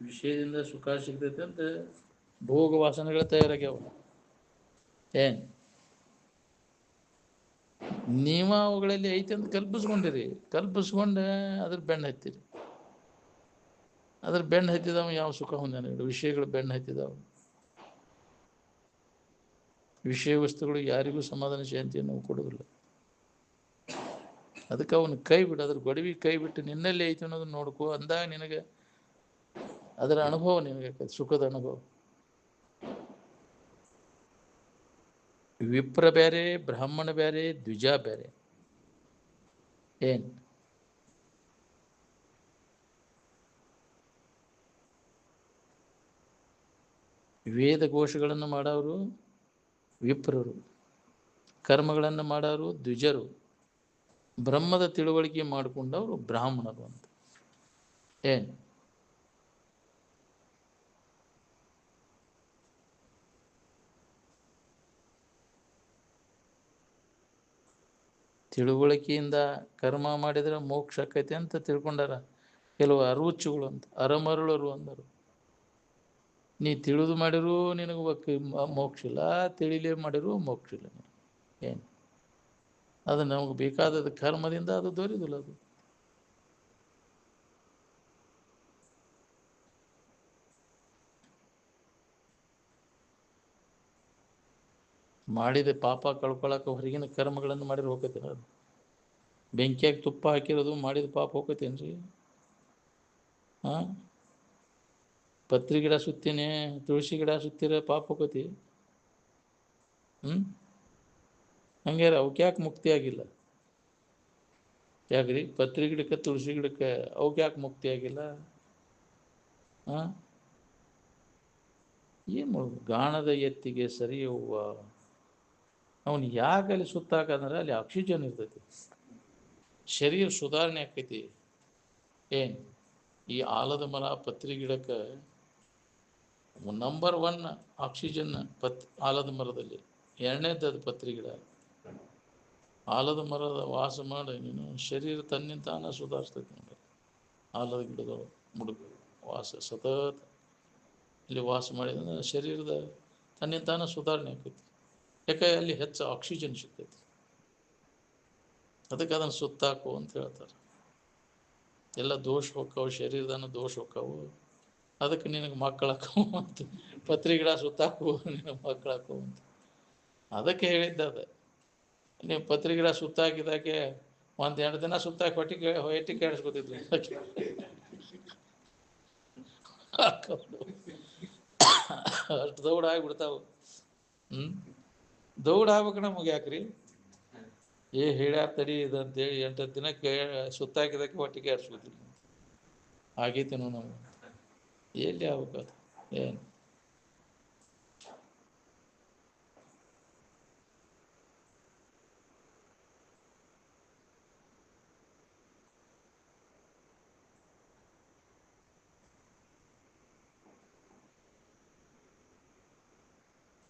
ವಿಷಯದಿಂದ ಸುಖ ಸಿಗ್ತೈತೆ ಅಂತ ಭೋಗ ವಾಸನೆಗಳು ತಯಾರಾಗ್ಯಾವ. ಏನ್ ನೀವ ಅವುಗಳಲ್ಲಿ ಐತೆ ಅಂತ ಕಲ್ಪಿಸ್ಕೊಂಡಿರಿ, ಕಲ್ಪಿಸ್ಕೊಂಡ ಅದ್ರ ಬೆಣ್ಣ ಹತ್ತಿರಿ. ಅದ್ರ ಬೆಣ್ಣ ಹತ್ತಿದವ ಯಾವ ಸುಖ ಹೊಂದಾನ? ವಿಷಯಗಳು ಬೆಣ್ಣ ಹತ್ತಿದಾವ. ವಿಷಯ ವಸ್ತುಗಳು ಯಾರಿಗೂ ಸಮಾಧಾನ ಶಾಂತಿಯನ್ನು ಕೊಡುವುದಿಲ್ಲ. ಅದಕ್ಕೆ ಅವನು ಕೈ ಬಿಡು, ಅದ್ರ ಗೊಡವಿ ಕೈ ಬಿಟ್ಟು ನಿನ್ನಲ್ಲಿ ಐತಿ ಅನ್ನೋದನ್ನ ನೋಡ್ಕೋ. ಅಂದಾಗ ನಿನಗೆ ಅದರ ಅನುಭವ ನಿನಗೆ ಸುಖದ ಅನುಭವ. ವಿಪ್ರ ಬೇರೆ, ಬ್ರಾಹ್ಮಣ ಬೇರೆ, ದ್ವಿಜ ಬೇರೆ. ಏನ್ ವೇದ ಘೋಷಗಳನ್ನು ಮಾಡೋರು ವಿಪ್ರರು, ಕರ್ಮಗಳನ್ನು ಮಾಡೋರು ದ್ವಿಜರು, ಬ್ರಹ್ಮದ ತಿಳುವಳಿಕೆ ಮಾಡಿಕೊಂಡವರು ಬ್ರಾಹ್ಮಣರು ಅಂತ. ಏನ್ ತಿಳುವಳಿಕೆಯಿಂದ ಕರ್ಮ ಮಾಡಿದರೆ ಮೋಕ್ಷ ಆಕೈತೆ ಅಂತ ತಿಳ್ಕೊಂಡಾರ ಕೆಲವು ಅರುಚುಗಳು ಅಂತ. ಅರಮರುಳರು ಅಂದರು. ನೀ ತಿಳಿದು ಮಾಡಿರೂ ನಿನಗೆ ಮೋಕ್ಷ ಇಲ್ಲ, ತಿಳಿಲೇ ಮಾಡಿರೂ ಮೋಕ್ಷ ಇಲ್ಲ. ಏನು ಅದು ನಮಗೆ ಬೇಕಾದದ್ದು ಕರ್ಮದಿಂದ ಅದು ದೊರೆಯುವುದಿಲ್ಲ. ಅದು ಮಾಡಿದ ಪಾಪ ಕಳ್ಕೊಳಕ್ಕೆ ಹೊರಗಿನ ಕರ್ಮಗಳನ್ನು ಮಾಡಿದ್ರೆ ಹೋಗ್ತೇನೆ. ಅದು ಬೆಂಕಿಯಾಗಿ ತುಪ್ಪ ಹಾಕಿರೋದು ಮಾಡಿದ ಪಾಪ ಹೋಗ್ತೇನ್ರಿ? ಹಾಂ, ಪತ್ರಿ ಗಿಡ ಸುತ್ತೀನಿ, ತುಳಸಿ ಗಿಡ ಸುತ್ತಿರ ಪಾಪ ಹೋಗತಿ. ಹಂಗಾರೆ ಅವಕ್ಕೆ ಯಾಕೆ ಮುಕ್ತಿ ಆಗಿಲ್ಲ? ಯಾಕ್ರಿ ಪತ್ರಿ ಗಿಡಕ್ಕೆ ತುಳಸಿ ಗಿಡಕ್ಕೆ ಅವಕ್ಕೆ ಯಾಕೆ ಮುಕ್ತಿ ಆಗಿಲ್ಲ? ಹಾಂ, ಏನು ಮಾಡೋದು? ಗಾಣದ ಎತ್ತಿಗೆ ಸರಿ ಹೂವ. ಅವನು ಯಾಕೆ ಅಲ್ಲಿ ಸುತ್ತಾಕಂದ್ರೆ ಅಲ್ಲಿ ಆಕ್ಸಿಜನ್ ಇರ್ತೈತಿ, ಶರೀರ ಸುಧಾರಣೆ ಆಕೈತಿ. ಏನು ಈ ಆಲದ ಮರ ಪತ್ರಿ ಗಿಡಕ್ಕೆ ನಂಬರ್ 1 ಆಕ್ಸಿಜನ್ ಆಲದ ಮರದಲ್ಲಿ. ಎರಡನೇದ್ದು ಪತ್ರಿ ಗಿಡ. ಆಲದ ಮರದ ವಾಸ ಮಾಡಿ ನೀನು ಶರೀರ ತನ್ನಿಂತಾನ ಸುಧಾರಿಸ್ತೈತಿ. ನೋಡಿ ಆಲದ ಗಿಡಗಳು ಮುಡುಕು ವಾಸ ಸತತ ಇಲ್ಲಿ ವಾಸ ಮಾಡಿದ್ರೆ ಶರೀರದ ತನ್ನಿಂತಾನ ಸುಧಾರಣೆ ಆಕೈತಿ. ಯಾಕೆ ಅಲ್ಲಿ ಹೆಚ್ಚು ಆಕ್ಸಿಜನ್ ಸಿಗ್ತೈತಿ. ಅದಕ್ಕೆ ಅದನ್ನು ಸುತ್ತಾಕು ಅಂತ ಹೇಳ್ತಾರೆ. ಎಲ್ಲ ದೋಷ ಹೋಕ್ಕವು, ಶರೀರದಾನ ದೋಷ ಹೋಕ್ಕವು. ಅದಕ್ಕೆ ನಿನಗೆ ಮಕ್ಕಳಾಕವು ಅಂತ ಪತ್ರಿ ಗಿಡ ಸುತ್ತಾಕು, ನಿನಗೆ ಮಕ್ಕಳಾಕವು ಅಂತ ಅದಕ್ಕೆ ಹೇಳಿದ್ದದ. ನೀವು ಪತ್ರಿ ಗಿಡ ಸುತ್ತಾಕಿದಾಕೆ 1-2 ದಿನ ಸುತ್ತಾಕಿ ಹೊಟ್ಟೆ ಕೇಳಿಸ್ಕೊತಿದ್ರು. ಅಷ್ಟು ದೌಡ್ ಆಗಿಬಿಡ್ತಾವ. ದೌಡ್ ಆಗ್ಬೇಕು ನಮಗೆ. ಯಾಕ್ರಿ ಹೇಳ್ಯಾರ ತಡಿ ಇದಂತೇಳಿ 8 ದಿನಕ್ಕೆ ಸುತ್ತಾಕಿದಕ್ಕೆ ಹೊಟ್ಟೆ ಕೇಳಿಸ್ಕೊತಿದ್ವಿ. ಆಗೈತೇನೋ ನಾವು ಎಲ್ಲಿ ಆಗ್ಬೇಕದು? ಏನು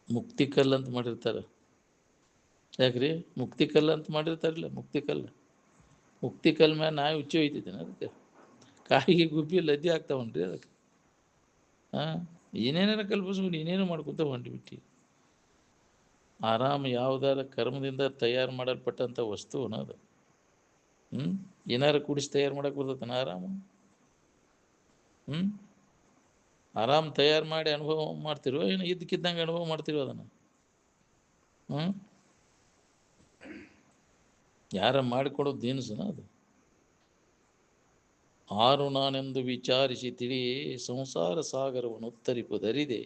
ಮುಕ್ತಿ ಕಲ್ಲು ಅಂತ ಮಾಡಿರ್ತಾರೆ. ಯಾಕ್ರಿ ಮುಕ್ತಿ ಕಲ್ಲು ಅಂತ ಮಾಡಿರ್ತಾರಲ್ಲ, ಮುಕ್ತಿ ಕಲ್ಲು. ಮುಕ್ತಿ ಕಲ್ಲು ಮ್ಯಾಲ ನಾಯಿ ಹುಚ್ಚಿ ಹೋಯ್ತಿದ್ದೇನೆ. ಅದಕ್ಕೆ ಕಾಯಿಗೆ ಗುಬ್ಬಿ ಲದ್ದಿ ಆಗ್ತಾವನ್ರಿ. ಅದಕ್ಕೆ ಏನೇನಾರ ಕಲ್ಪಿಸ್ಕೊಂಡು ಏನೇನು ಮಾಡ್ಕೊತ ಹೊಂಟ್ಬಿಟ್ಟು ಆರಾಮ ಯಾವುದಾರ ಕರ್ಮದಿಂದ ತಯಾರು ಮಾಡಲ್ಪಟ್ಟಂಥ ವಸ್ತು ಅನ್ನೋದು. ಏನಾರು ಕುಡಿಸಿ ತಯಾರು ಮಾಡಕ್ಕೆ ಬರ್ತೈತನ? ಆರಾಮ್ ತಯಾರು ಮಾಡಿ ಅನುಭವ ಮಾಡ್ತಿರೋ ಏನು ಇದ್ದಕ್ಕಿದ್ದಂಗೆ ಅನುಭವ ಮಾಡ್ತಿರೋ ಅದನ್ನು? ಯಾರ ಮಾಡಿಕೊಡೋದು ದಿನಸನ ಅದು? ಆರು ನಾನೆಂದು ವಿಚಾರಿಸಿ ತಿಳಿ ಸಂಸಾರ ಸಾಗರವನ್ನು ಉತ್ತರಿಪುದರಿದೆ.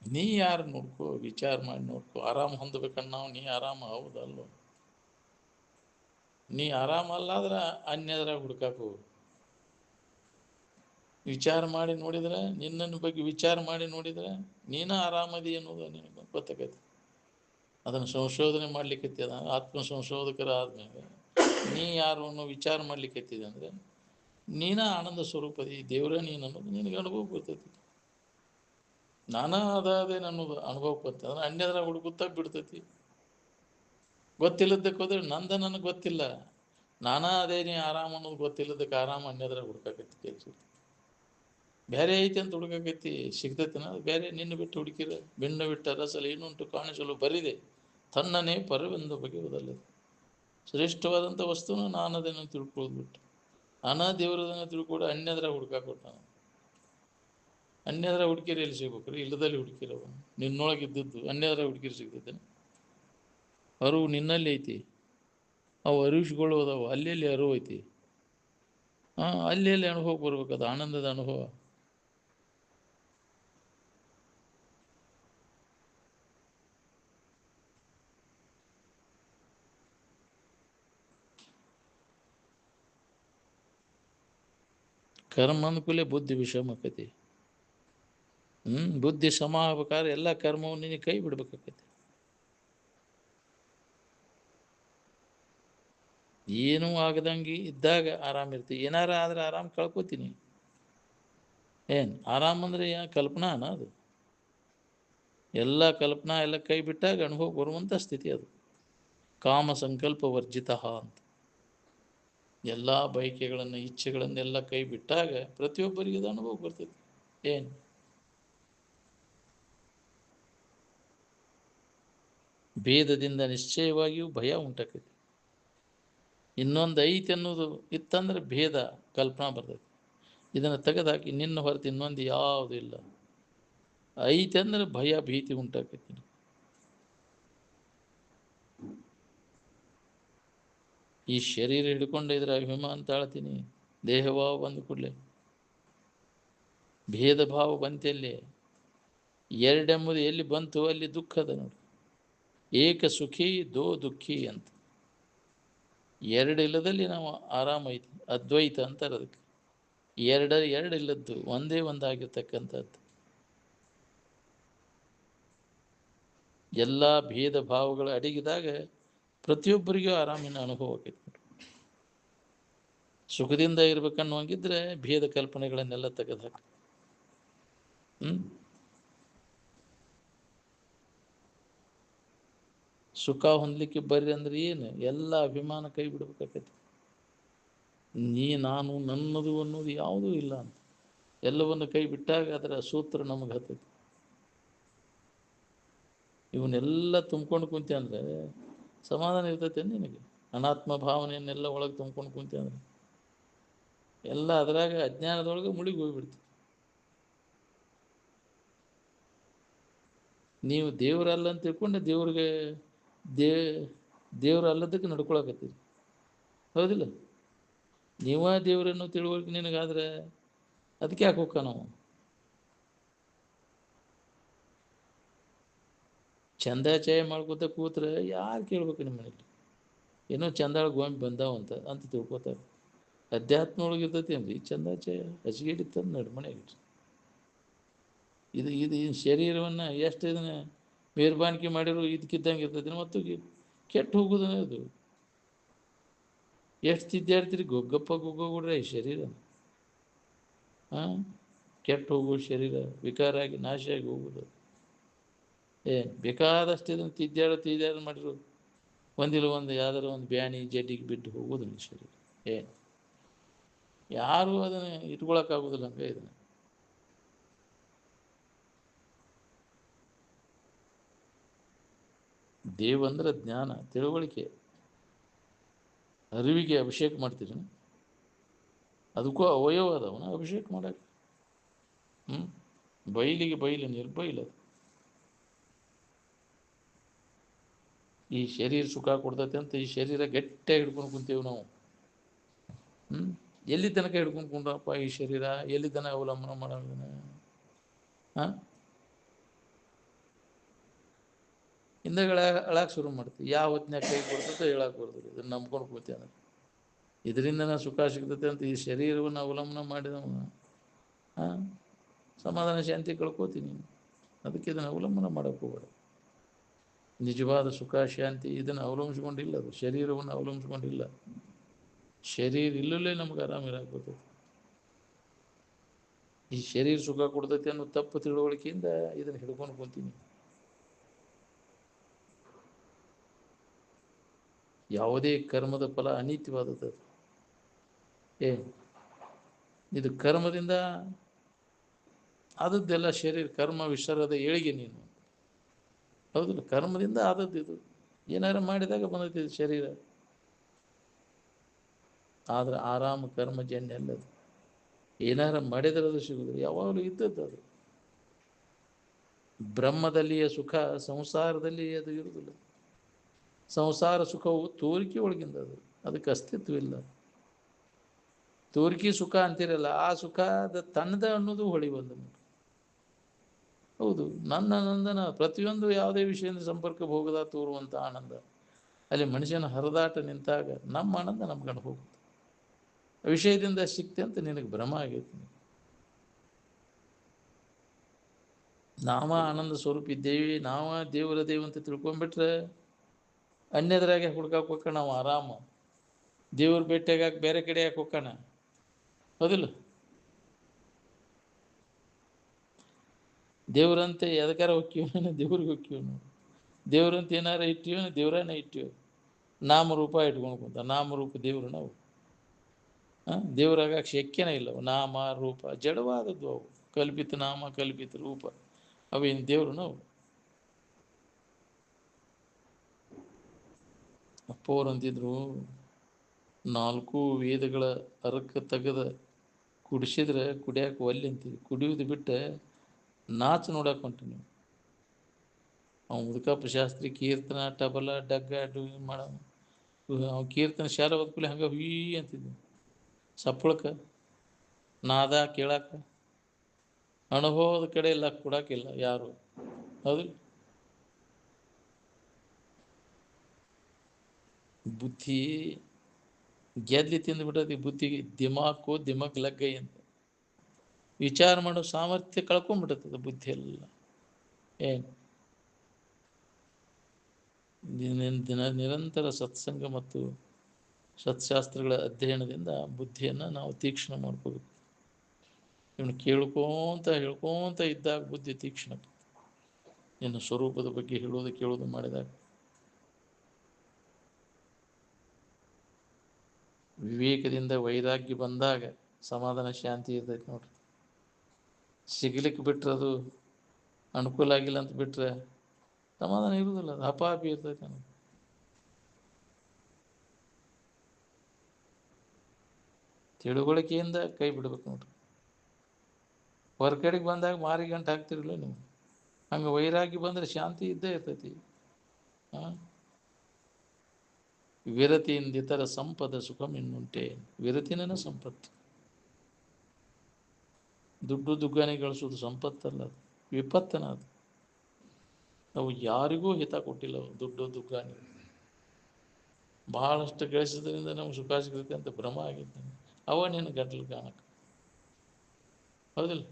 ನೀ ಯಾರು ನೋಡ್ಕೋ, ವಿಚಾರ ಮಾಡಿ ನೋಡ್ಕೋ. ಆರಾಮ ಹೊಂದಬೇಕನ್ನ ನೀ ಆರಾಮ ಹೌದಲ್ವ? ನೀ ಆರಾಮಲ್ಲಾದ್ರೆ ಅನ್ಯದ್ರಾಗ ಹುಡುಕಾಕು. ವಿಚಾರ ಮಾಡಿ ನೋಡಿದ್ರೆ, ನಿನ್ನನ್ನು ಬಗ್ಗೆ ವಿಚಾರ ಮಾಡಿ ನೋಡಿದ್ರೆ ನೀನು ಆರಾಮದಿ ಅನ್ನೋದು ನಿನಗೆ ಗೊತ್ತಾಗೈತಿ. ಅದನ್ನು ಸಂಶೋಧನೆ ಮಾಡ್ಲಿಕ್ಕೆ ಆತ್ಮ ಸಂಶೋಧಕರ ಆದ್ಮೇಲೆ ನೀ ಯಾರು ಅನ್ನೋ ವಿಚಾರ ಮಾಡ್ಲಿಕ್ಕೆ ಅಂದರೆ ನೀನ ಆನಂದ ಸ್ವರೂಪದಿ, ದೇವರೇ ನೀನು ಅನ್ನೋದು ನಿನಗೆ ಅನುಭವ ಬರ್ತೈತಿ. ನಾನಾ ಅದೇನು ಅನ್ನೋದು ಅನುಭವಕ್ಕೆ ಬರ್ತದೆ. ಅನ್ಯದ್ರಾಗ ಹುಡುಕುತ್ತಾ ಬಿಡ್ತೈತಿ. ಗೊತ್ತಿಲ್ಲದಕ್ಕೆ ಹೋದ್ರೆ ನನಗೆ ಗೊತ್ತಿಲ್ಲ, ನಾನಾ ಅದೇ ನೀ ಆರಾಮ ಅನ್ನೋದು ಗೊತ್ತಿಲ್ಲದಕ್ಕೆ ಆರಾಮ ಅನ್ಯದ್ರಾಗ ಹುಡುಕಾಕೈತಿ ಕೆಲಸ. ಬೇರೆ ಐತಿ ಅಂತ ಹುಡುಕೈತಿ, ಸಿಗ್ತೈತಿನ ಅದು ಬೇರೆ. ನಿನ್ನ ಬಿಟ್ಟು ಹುಡುಕಿರ ಬೆನ್ನ ಬಿಟ್ಟ ರಸಲು ಏನುಂಟು ಕಾಣಿಸಲು ಬರಿದೆ, ತನ್ನನೇ ಪರವೆಂದು ಬಗೆಯುವುದಲ್ಲ. ಶ್ರೇಷ್ಠವಾದಂಥ ವಸ್ತುನ ನಾನು ಅದನ್ನು ತಿಳ್ಕೊಳ್ಳೋದು ಬಿಟ್ಟು ದೇವರದನ್ನು ತಿಳ್ಕೊಂಡು ಅನ್ಯದ್ರ ಹುಡುಕಾಕೊಟ್ಟ. ಅನ್ಯದ್ರ ಹುಡುಕಿರಿ ಎಲ್ಲಿ ಸಿಗ್ಬೇಕ್ರಿ? ಇಲ್ಲದಲ್ಲಿ ಹುಡುಕಿರವ ನಿನ್ನೊಳಗಿದ್ದದ್ದು ಅನ್ಯದ್ರ ಹುಡುಕಿರಿ ಸಿಗ್ತೈತೆ. ಅರಿವು ನಿನ್ನಲ್ಲಿ ಐತಿ, ಅವು ಅರಿವಿಸ್ಕೊಳ್ಳೋದವು ಅಲ್ಲೆಲ್ಲಿ ಅರಿವು ಐತಿ. ಅಲ್ಲಿ ಅನುಭವ ಬರ್ಬೇಕು, ಅದು ಆನಂದದ ಅನುಭವ. ಕರ್ಮ ಅಂದ್ಕೂಲೆ ಬುದ್ಧಿ ವಿಷಮಕ್ಕತಿ. ಬುದ್ಧಿ ಸಮ ಆಗ್ಬೇಕಾದ್ರೆ ಎಲ್ಲ ಕರ್ಮವನ್ನು ನೀನು ಕೈ ಬಿಡ್ಬೇಕಾಕತಿ. ಏನೂ ಆಗದಂಗೆ ಇದ್ದಾಗ ಆರಾಮಿರ್ತೀವಿ. ಏನಾರ ಆದ್ರೆ ಆರಾಮ್ ಕಳ್ಕೊತೀನಿ. ಏನು ಆರಾಮ್ ಅಂದ್ರೆ ಕಲ್ಪನಾನ ಅದು? ಎಲ್ಲ ಕಲ್ಪನಾ ಎಲ್ಲ ಕೈ ಬಿಟ್ಟಾಗ ಅನುಭವ ಬರುವಂಥ ಸ್ಥಿತಿ ಅದು. ಕಾಮ ಸಂಕಲ್ಪ ವರ್ಜಿತ ಅಂತ. ಎಲ್ಲ ಬಯಕೆಗಳನ್ನು ಇಚ್ಛೆಗಳನ್ನೆಲ್ಲ ಕೈ ಬಿಟ್ಟಾಗ ಪ್ರತಿಯೊಬ್ಬರಿಗೆ ಅದು ಅನುಭವ ಬರ್ತೈತಿ. ಏನು ಭೇದದಿಂದ ನಿಶ್ಚಯವಾಗಿಯೂ ಭಯ ಉಂಟಾಕೈತಿ. ಇನ್ನೊಂದು ಐತಿ ಅನ್ನೋದು ಇತ್ತಂದ್ರೆ ಭೇದ ಕಲ್ಪನಾ ಬರ್ತೈತಿ. ಇದನ್ನು ತೆಗೆದಾಕಿ ನಿನ್ನ ಹೊರತು ಇನ್ನೊಂದು ಯಾವುದೂ ಇಲ್ಲ ಐತಿ ಅಂದ್ರೆ ಭಯ ಭೀತಿ ಉಂಟಾಕೈತಿ. ಈ ಶರೀರ ಹಿಡ್ಕೊಂಡು ಇದ್ರೆ ಅಭಿಮಾನ ತಾಳ್ತೀನಿ. ದೇಹಭಾವ ಬಂದ ಕೂಡಲೇ ಭೇದ ಭಾವ ಬಂತೆಲ್ಲಿ. ಎರಡೆಂಬುದು ಎಲ್ಲಿ ಬಂತು ಅಲ್ಲಿ ದುಃಖ ಅದ ನೋಡಿ. ಏಕ ಸುಖಿ ದೋ ದುಃಖಿ ಅಂತ. ಎರಡಿಲ್ಲದಲ್ಲಿ ನಾವು ಆರಾಮ ಐತಿ. ಅದ್ವೈತ ಅಂತಾರೆ ಅದಕ್ಕೆ. ಎರಡಿಲ್ಲದ್ದು ಒಂದೇ ಒಂದಾಗಿರ್ತಕ್ಕಂಥದ್ದು. ಎಲ್ಲ ಭೇದ ಭಾವಗಳು ಅಡಗಿದಾಗ ಪ್ರತಿಯೊಬ್ಬರಿಗೂ ಆರಾಮಿನ ಅನುಭವ ಆಕೈತಿ. ಸುಖದಿಂದ ಇರ್ಬೇಕನ್ನುವಂಗಿದ್ರೆ ಭೇದ ಕಲ್ಪನೆಗಳನ್ನೆಲ್ಲ ತೆಗೆದಾಕ. ಸುಖ ಹೊಂದಲಿಕ್ಕೆ ಬರ್ರಿ ಅಂದ್ರೆ ಏನು? ಎಲ್ಲ ಅಭಿಮಾನ ಕೈ ಬಿಡ್ಬೇಕಾಕೈತಿ. ನಾನು ನನ್ನದು ಅನ್ನೋದು ಯಾವುದೂ ಇಲ್ಲ ಅಂತ ಎಲ್ಲವನ್ನು ಕೈ ಬಿಟ್ಟಾಗ ಅದರ ಸೂತ್ರ ನಮಗೆ ಹತ್ತೈತಿ. ಇವನ್ನೆಲ್ಲ ತುಂಬ್ಕೊಂಡು ಕುಂತೆ ಅಂದ್ರೆ ಸಮಾಧಾನ ಇರ್ತೈತೆ ನಿನಗೆ? ಅನಾತ್ಮ ಭಾವನೆಯನ್ನೆಲ್ಲ ಒಳಗೆ ತುಂಬ್ಕೊಂಡು ಕುಂತೆ ಅಂದ್ರೆ ಎಲ್ಲ ಅದರಾಗ ಅಜ್ಞಾನದೊಳಗೆ ಮುಳುಗಿ ಹೋಗ್ಬಿಡ್ತೀವಿ. ನೀವು ದೇವರಲ್ಲ ಅಂತ ತಿಳ್ಕೊಂಡು ದೇವ್ರಿಗೆ ದೇವ್ರ ಅಲ್ಲದಕ್ಕೆ ನಡ್ಕೊಳಕತ್ತೀರಿ. ಹೌದಿಲ್ಲ? ನೀವ ದೇವರನ್ನು ತಿಳುವಳಿಕೆ ನಿನಗಾದ್ರೆ ಅದಕ್ಕೆ ಯಾಕೆ ಹೋಗ್ಕ ನಾವು? ಚಂದಾಚಾಯ ಮಾಡ್ಕೋತ ಕೂತ್ರೆ ಯಾರು ಕೇಳ್ಬೇಕು ನಿಮ್ಮ ಮನೇಲಿ? ಏನೋ ಚಂದಾಳ ಗೋಂಬಿ ಬಂದಾವಂತ ಅಂತ ತಿಳ್ಕೊತಾರೆ. ಅಧ್ಯಾತ್ಮ ಒಳಗೆ ಇರ್ತೈತಿ ಅಂದ್ರಿ ಚಂದಾಚಾಯ ಹಸಿಗೆಡಿತ್ತಂದು ನಡ್ಮನೆಯಾಗಿಟ್ರಿ. ಇದು ಶರೀರವನ್ನು ಎಷ್ಟು ಇದನ್ನ ಮೇರ್ಬಾನಿಕೆ ಮಾಡಿರೋ ಇದಕ್ಕಿದ್ದಂಗೆ ಇರ್ತೈತಿ. ಮತ್ತು ಕೆಟ್ಟು ಹೋಗೋದನ್ನ ಅದು ಎಷ್ಟು ತಿದ್ದಾಡ್ತೀರಿ ಗೊಗ್ಗಪ್ಪ ಗೊಗ್ಗೋಗ್ಬಿಡ್ರೆ ಈ ಶರೀರ. ಕೆಟ್ಟು ಹೋಗೋ ಶರೀರ ವಿಕಾರ ಆಗಿ ನಾಶ ಆಗಿ ಹೋಗೋದು. ಬೇಕಾದಷ್ಟು ಇದನ್ನು ತಿದ್ದಾಡ ಮಾಡಿರು ಒಂದಿಲ್ಲ ಒಂದು ಯಾವ್ದಾರ ಒಂದು ಬ್ಯಾನಿ ಜಡ್ಡಿಗೆ ಬಿಟ್ಟು ಹೋಗೋದು ನಿಮ್ಮ ಶರೀರ. ಯಾರು ಅದನ್ನು ಇಟ್ಕೊಳಕ್ಕಾಗೋದಿಲ್ಲ ಹಂಗೆ ಇದನ್ನು. ದೇವಂದ್ರೆ ಜ್ಞಾನ ತಿಳುವಳಿಕೆ. ಅರಿವಿಗೆ ಅಭಿಷೇಕ ಮಾಡ್ತೀರಿ, ಅದಕ್ಕೂ ಅವಯವ ಅದಾವನ ಅಭಿಷೇಕ ಮಾಡಕ್ಕೆ. ಬೈಲಿಗೆ ಬೈಲು ನಿರ್ಬೈಲದು. ಈ ಶರೀರ ಸುಖ ಕೊಡ್ತೈತೆ ಅಂತ ಈ ಶರೀರ ಗಟ್ಟಿಯಾಗಿ ಹಿಡ್ಕೊಂಡು ಕುಂತೀವಿ ನಾವು. ಎಲ್ಲಿ ತನಕ ಹಿಡ್ಕೊಂಡು ಕುಂಡ್ರಪ್ಪ ಈ ಶರೀರ? ಎಲ್ಲಿ ತನಕ ಅವಲಂಬನ ಮಾಡೋಣ? ಹಿಂದೆಗಳ ಅಳಕ್ಕೆ ಶುರು ಮಾಡ್ತೀವಿ. ಯಾವ ಹೊತ್ತಿನಾಗ ಕೈ ಕೊಡ್ತೈತೆ ಹೇಳಕ್ಕೆ ಬರ್ತದೆ. ಇದನ್ನು ನಂಬ್ಕೊಂಡು ಕೂತೀವಿ ಅಂದ್ರೆ ಇದರಿಂದ ನಾವು ಸುಖ ಸಿಗ್ತೈತೆ ಅಂತ ಈ ಶರೀರವನ್ನು ಅವಲಂಬನ ಮಾಡಿದವ ಸಮಾಧಾನ ಶಾಂತಿ ಕಳ್ಕೋತೀನಿ. ಅದಕ್ಕೆ ಇದನ್ನು ಅವಲಂಬನ ಮಾಡೋಕೆ ಹೋಗಬೇಡ. ನಿಜವಾದ ಸುಖ ಶಾಂತಿ ಇದನ್ನು ಅವಲಂಬಿಸ್ಕೊಂಡಿಲ್ಲ, ಅದು ಶರೀರವನ್ನು ಅವಲಂಬಿಸ್ಕೊಂಡಿಲ್ಲ. ಶರೀರ ಇಲ್ಲಲ್ಲೇ ನಮ್ಗೆ ಆರಾಮ ಇರಾಕ್ ಬರ್ತೈತಿ. ಈ ಶರೀರ ಸುಖ ಕೊಡ್ತೈತಿ ಅನ್ನೋ ತಪ್ಪು ತಿಳುವಳಿಕೆಯಿಂದ ಇದನ್ನು ಹಿಡ್ಕೊಂಡು ಕುಂತೀನಿ. ಯಾವುದೇ ಕರ್ಮದ ಫಲ ಅನೀತಿವಾದದ್ದು. ಇದು ಕರ್ಮದಿಂದ ಆದದ್ದೆಲ್ಲ ಶರೀರ ಕರ್ಮ ವಿಸರದ ಏಳಿಗೆ ನೀನು. ಹೌದಿಲ್ಲ, ಕರ್ಮದಿಂದ ಆದದ್ದು ಇದು. ಏನಾರು ಮಾಡಿದಾಗ ಬಂದೈತಿ ಶರೀರ. ಆದ್ರೆ ಆರಾಮ ಕರ್ಮಜನ್ಯ ಅಲ್ಲದು. ಏನಾರ ಮಾಡಿದ್ರೆ ಅದು ಸಿಗುದು, ಯಾವಾಗಲೂ ಇದ್ದದ್ದು ಅದು. ಬ್ರಹ್ಮದಲ್ಲಿಯ ಸುಖ ಸಂಸಾರದಲ್ಲಿ ಅದು ಇರುವುದಿಲ್ಲ. ಸಂಸಾರ ಸುಖವು ತೋರಿಕೆ ಒಳಗಿಂದ ಅದು, ಅದಕ್ಕೆ ಅಸ್ತಿತ್ವ ಇಲ್ಲ. ತೋರಿಕೆ ಸುಖ ಅಂತಿರಲ್ಲ, ಆ ಸುಖದ ತನ್ನದ ಅನ್ನೋದು ಹೊಳಿ ಬಂದ. ಹೌದು, ನನ್ನ ಆನಂದನ ಪ್ರತಿಯೊಂದು ಯಾವುದೇ ವಿಷಯದಿಂದ ಸಂಪರ್ಕ ಹೋಗದ ತೋರುವಂಥ ಆನಂದ. ಅಲ್ಲಿ ಮನುಷ್ಯನ ಹರಿದಾಟ ನಿಂತಾಗ ನಮ್ಮ ಆನಂದ ನಮ್ಗಂಡು ಹೋಗುತ್ತೆ. ವಿಷಯದಿಂದ ಸಿಕ್ತೆ ಅಂತ ನಿನಗೆ ಭ್ರಮ ಆಗೈತಿ. ನಾವ ಆನಂದ ಸ್ವರೂಪ ಇದ್ದೇವಿ, ನಾವ ದೇವರ ದೇವಂತ ತಿಳ್ಕೊಂಡ್ಬಿಟ್ರೆ ಅನ್ಯದ್ರಾಗೆ ಹುಡ್ಕಾಕ್ ಹೋಗೋಣ. ನಾವು ಆರಾಮ ದೇವ್ರ ಭೇಟಿಯಾಗ ಬೇರೆ ಕಡೆ ಯಾಕೆ ಹೋಗೋಣ? ಹೌದಿಲ್ಲ? ದೇವ್ರಂತೆ ಎದಕಾರ ಹೊಕ್ಕಿವನ, ದೇವ್ರಿಗೆ ಹೊಕ್ಕಿವನು. ದೇವ್ರಂತ ಏನಾರ ಇಟ್ಟಿವನ, ದೇವ್ರನ್ನ ಇಟ್ಟಿವ. ನಾಮರೂಪ ಇಟ್ಕೊಂಡು ಕುಂತ, ನಾಮರೂಪ ದೇವ್ರು ನಾವು. ದೇವ್ರಾಗ ಶಕ್ಯನ ಇಲ್ಲ. ನಾಮ ರೂಪ ಜಡವಾದದ್ದು ಅವು, ಕಲ್ಪಿತ ನಾಮ ಕಲ್ಪಿತ ರೂಪ, ಅವೇನು ದೇವ್ರು ನಾವು? ಅಪ್ಪವ್ರು ಅಂತಿದ್ರು, 4 ವೇದಗಳ ಅರಕ ತೆಗೆದ ಕುಡಿಸಿದ್ರೆ ಕುಡಿಯಾಕ ಒಲ್ಲೆ ಅಂತಿದ್ವಿ. ಕುಡಿಯೋದು ಬಿಟ್ಟು ನಾಚು ನೋಡಕ್ಕೆ ಹೊಂಟಿ ನೀವು. ಅವ್ನು ಮುದುಕಪ್ಪ ಶಾಸ್ತ್ರಿ ಕೀರ್ತನ ಟಬಲ ಡಗ್ಗ ಮಾಡ, ಅವ್ನು ಕೀರ್ತನ ಶಾಲೆ ಓದ್ಕೂಲೆ ಹಂಗೆ ಹುಯಿ ಅಂತಿದ್ವಿ. ಸಪ್ಪಳಕ್ಕೆ ನಾದ ಕೇಳಾಕ ಅನುಭವದ ಕಡೆ ಇಲ್ಲ, ಕೊಡಾಕಿಲ್ಲ ಯಾರು. ಹೌದು, ಬುದ್ಧಿ ಗೆದ್ಲಿ ತಿಂದ್ಬಿಟ್ಟತಿ. ಬುದ್ಧಿಗೆ ದಿಮಾಕ್ ಲಗ್ಗೈ ಅಂತ ವಿಚಾರ ಮಾಡೋ ಸಾಮರ್ಥ್ಯ ಕಳ್ಕೊಂಡ್ಬಿಟ್ಟದ ಬುದ್ಧಿ ಎಲ್ಲ. ಏನು ನಿರಂತರ ಸತ್ಸಂಗ ಮತ್ತು ಸತ್ಶಾಸ್ತ್ರಗಳ ಅಧ್ಯಯನದಿಂದ ಬುದ್ಧಿಯನ್ನು ನಾವು ತೀಕ್ಷ್ಣ ಮಾಡ್ಕೋಬೇಕು. ಇವನು ಹೇಳ್ಕೋಂತ ಇದ್ದಾಗ ಬುದ್ಧಿ ತೀಕ್ಷ್ಣ. ನಿನ್ನ ಸ್ವರೂಪದ ಬಗ್ಗೆ ಹೇಳೋದು ಕೇಳೋದು ಮಾಡಿದಾಗ ವಿವೇಕದಿಂದ ವೈರಾಗ್ಯ ಬಂದಾಗ ಸಮಾಧಾನ ಶಾಂತಿ ಇರ್ತೈತಿ ನೋಡ್ರಿ. ಸಿಗ್ಲಿಕ್ಕೆ ಬಿಟ್ರೆ ಅದು ಅನುಕೂಲ ಆಗಿಲ್ಲ ಅಂತ ಬಿಟ್ರೆ ಸಮಾಧಾನ ಇರುವುದಿಲ್ಲ, ಅದು ಅಪಾಪಿ ಇರ್ತೈತೆ. ನಮಗೆ ತಿಳುವಳಿಕೆಯಿಂದ ಕೈ ಬಿಡ್ಬೇಕು ನೋಡ್ರಿ. ಹೊರಗಡೆಗೆ ಬಂದಾಗ ಮಾರಿ ಗಂಟು ಹಾಕ್ತಿರಲಿಲ್ಲ ನೀವು, ಹಂಗೆ ವೈರಾಗ್ಯ ಬಂದರೆ ಶಾಂತಿ ಇದ್ದೇ ಇರ್ತೈತಿ. ವಿರತಿಯಿಂದ ಇತರ ಸಂಪದ ಸುಖಂ ಇನ್ನುಂಟೆ. ವಿರತಿನ ಸಂಪತ್ತು. ದುಡ್ಡು ದುಗ್ಗಾನೆ ಗಳಿಸೋದು ಸಂಪತ್ತಲ್ಲ, ಅದು ವಿಪತ್ತನ. ಅದು ಅವು ಯಾರಿಗೂ ಹಿತ ಕೊಟ್ಟಿಲ್ಲ. ಅವು ದುಡ್ಡು ದುಗ್ಗಾನೆ ಬಹಳಷ್ಟು ಗಳಿಸೋದ್ರಿಂದ ನಮ್ಗೆ ಸುಖ ಸಿಗುತ್ತೆ ಅಂತ ಭ್ರಮ ಆಗಿದ್ದಾನೆ. ಅವ ನೀನು ಗಂಟಲು ಕಾಣಕ್ಕೆ. ಹೌದಿಲ್ಲ?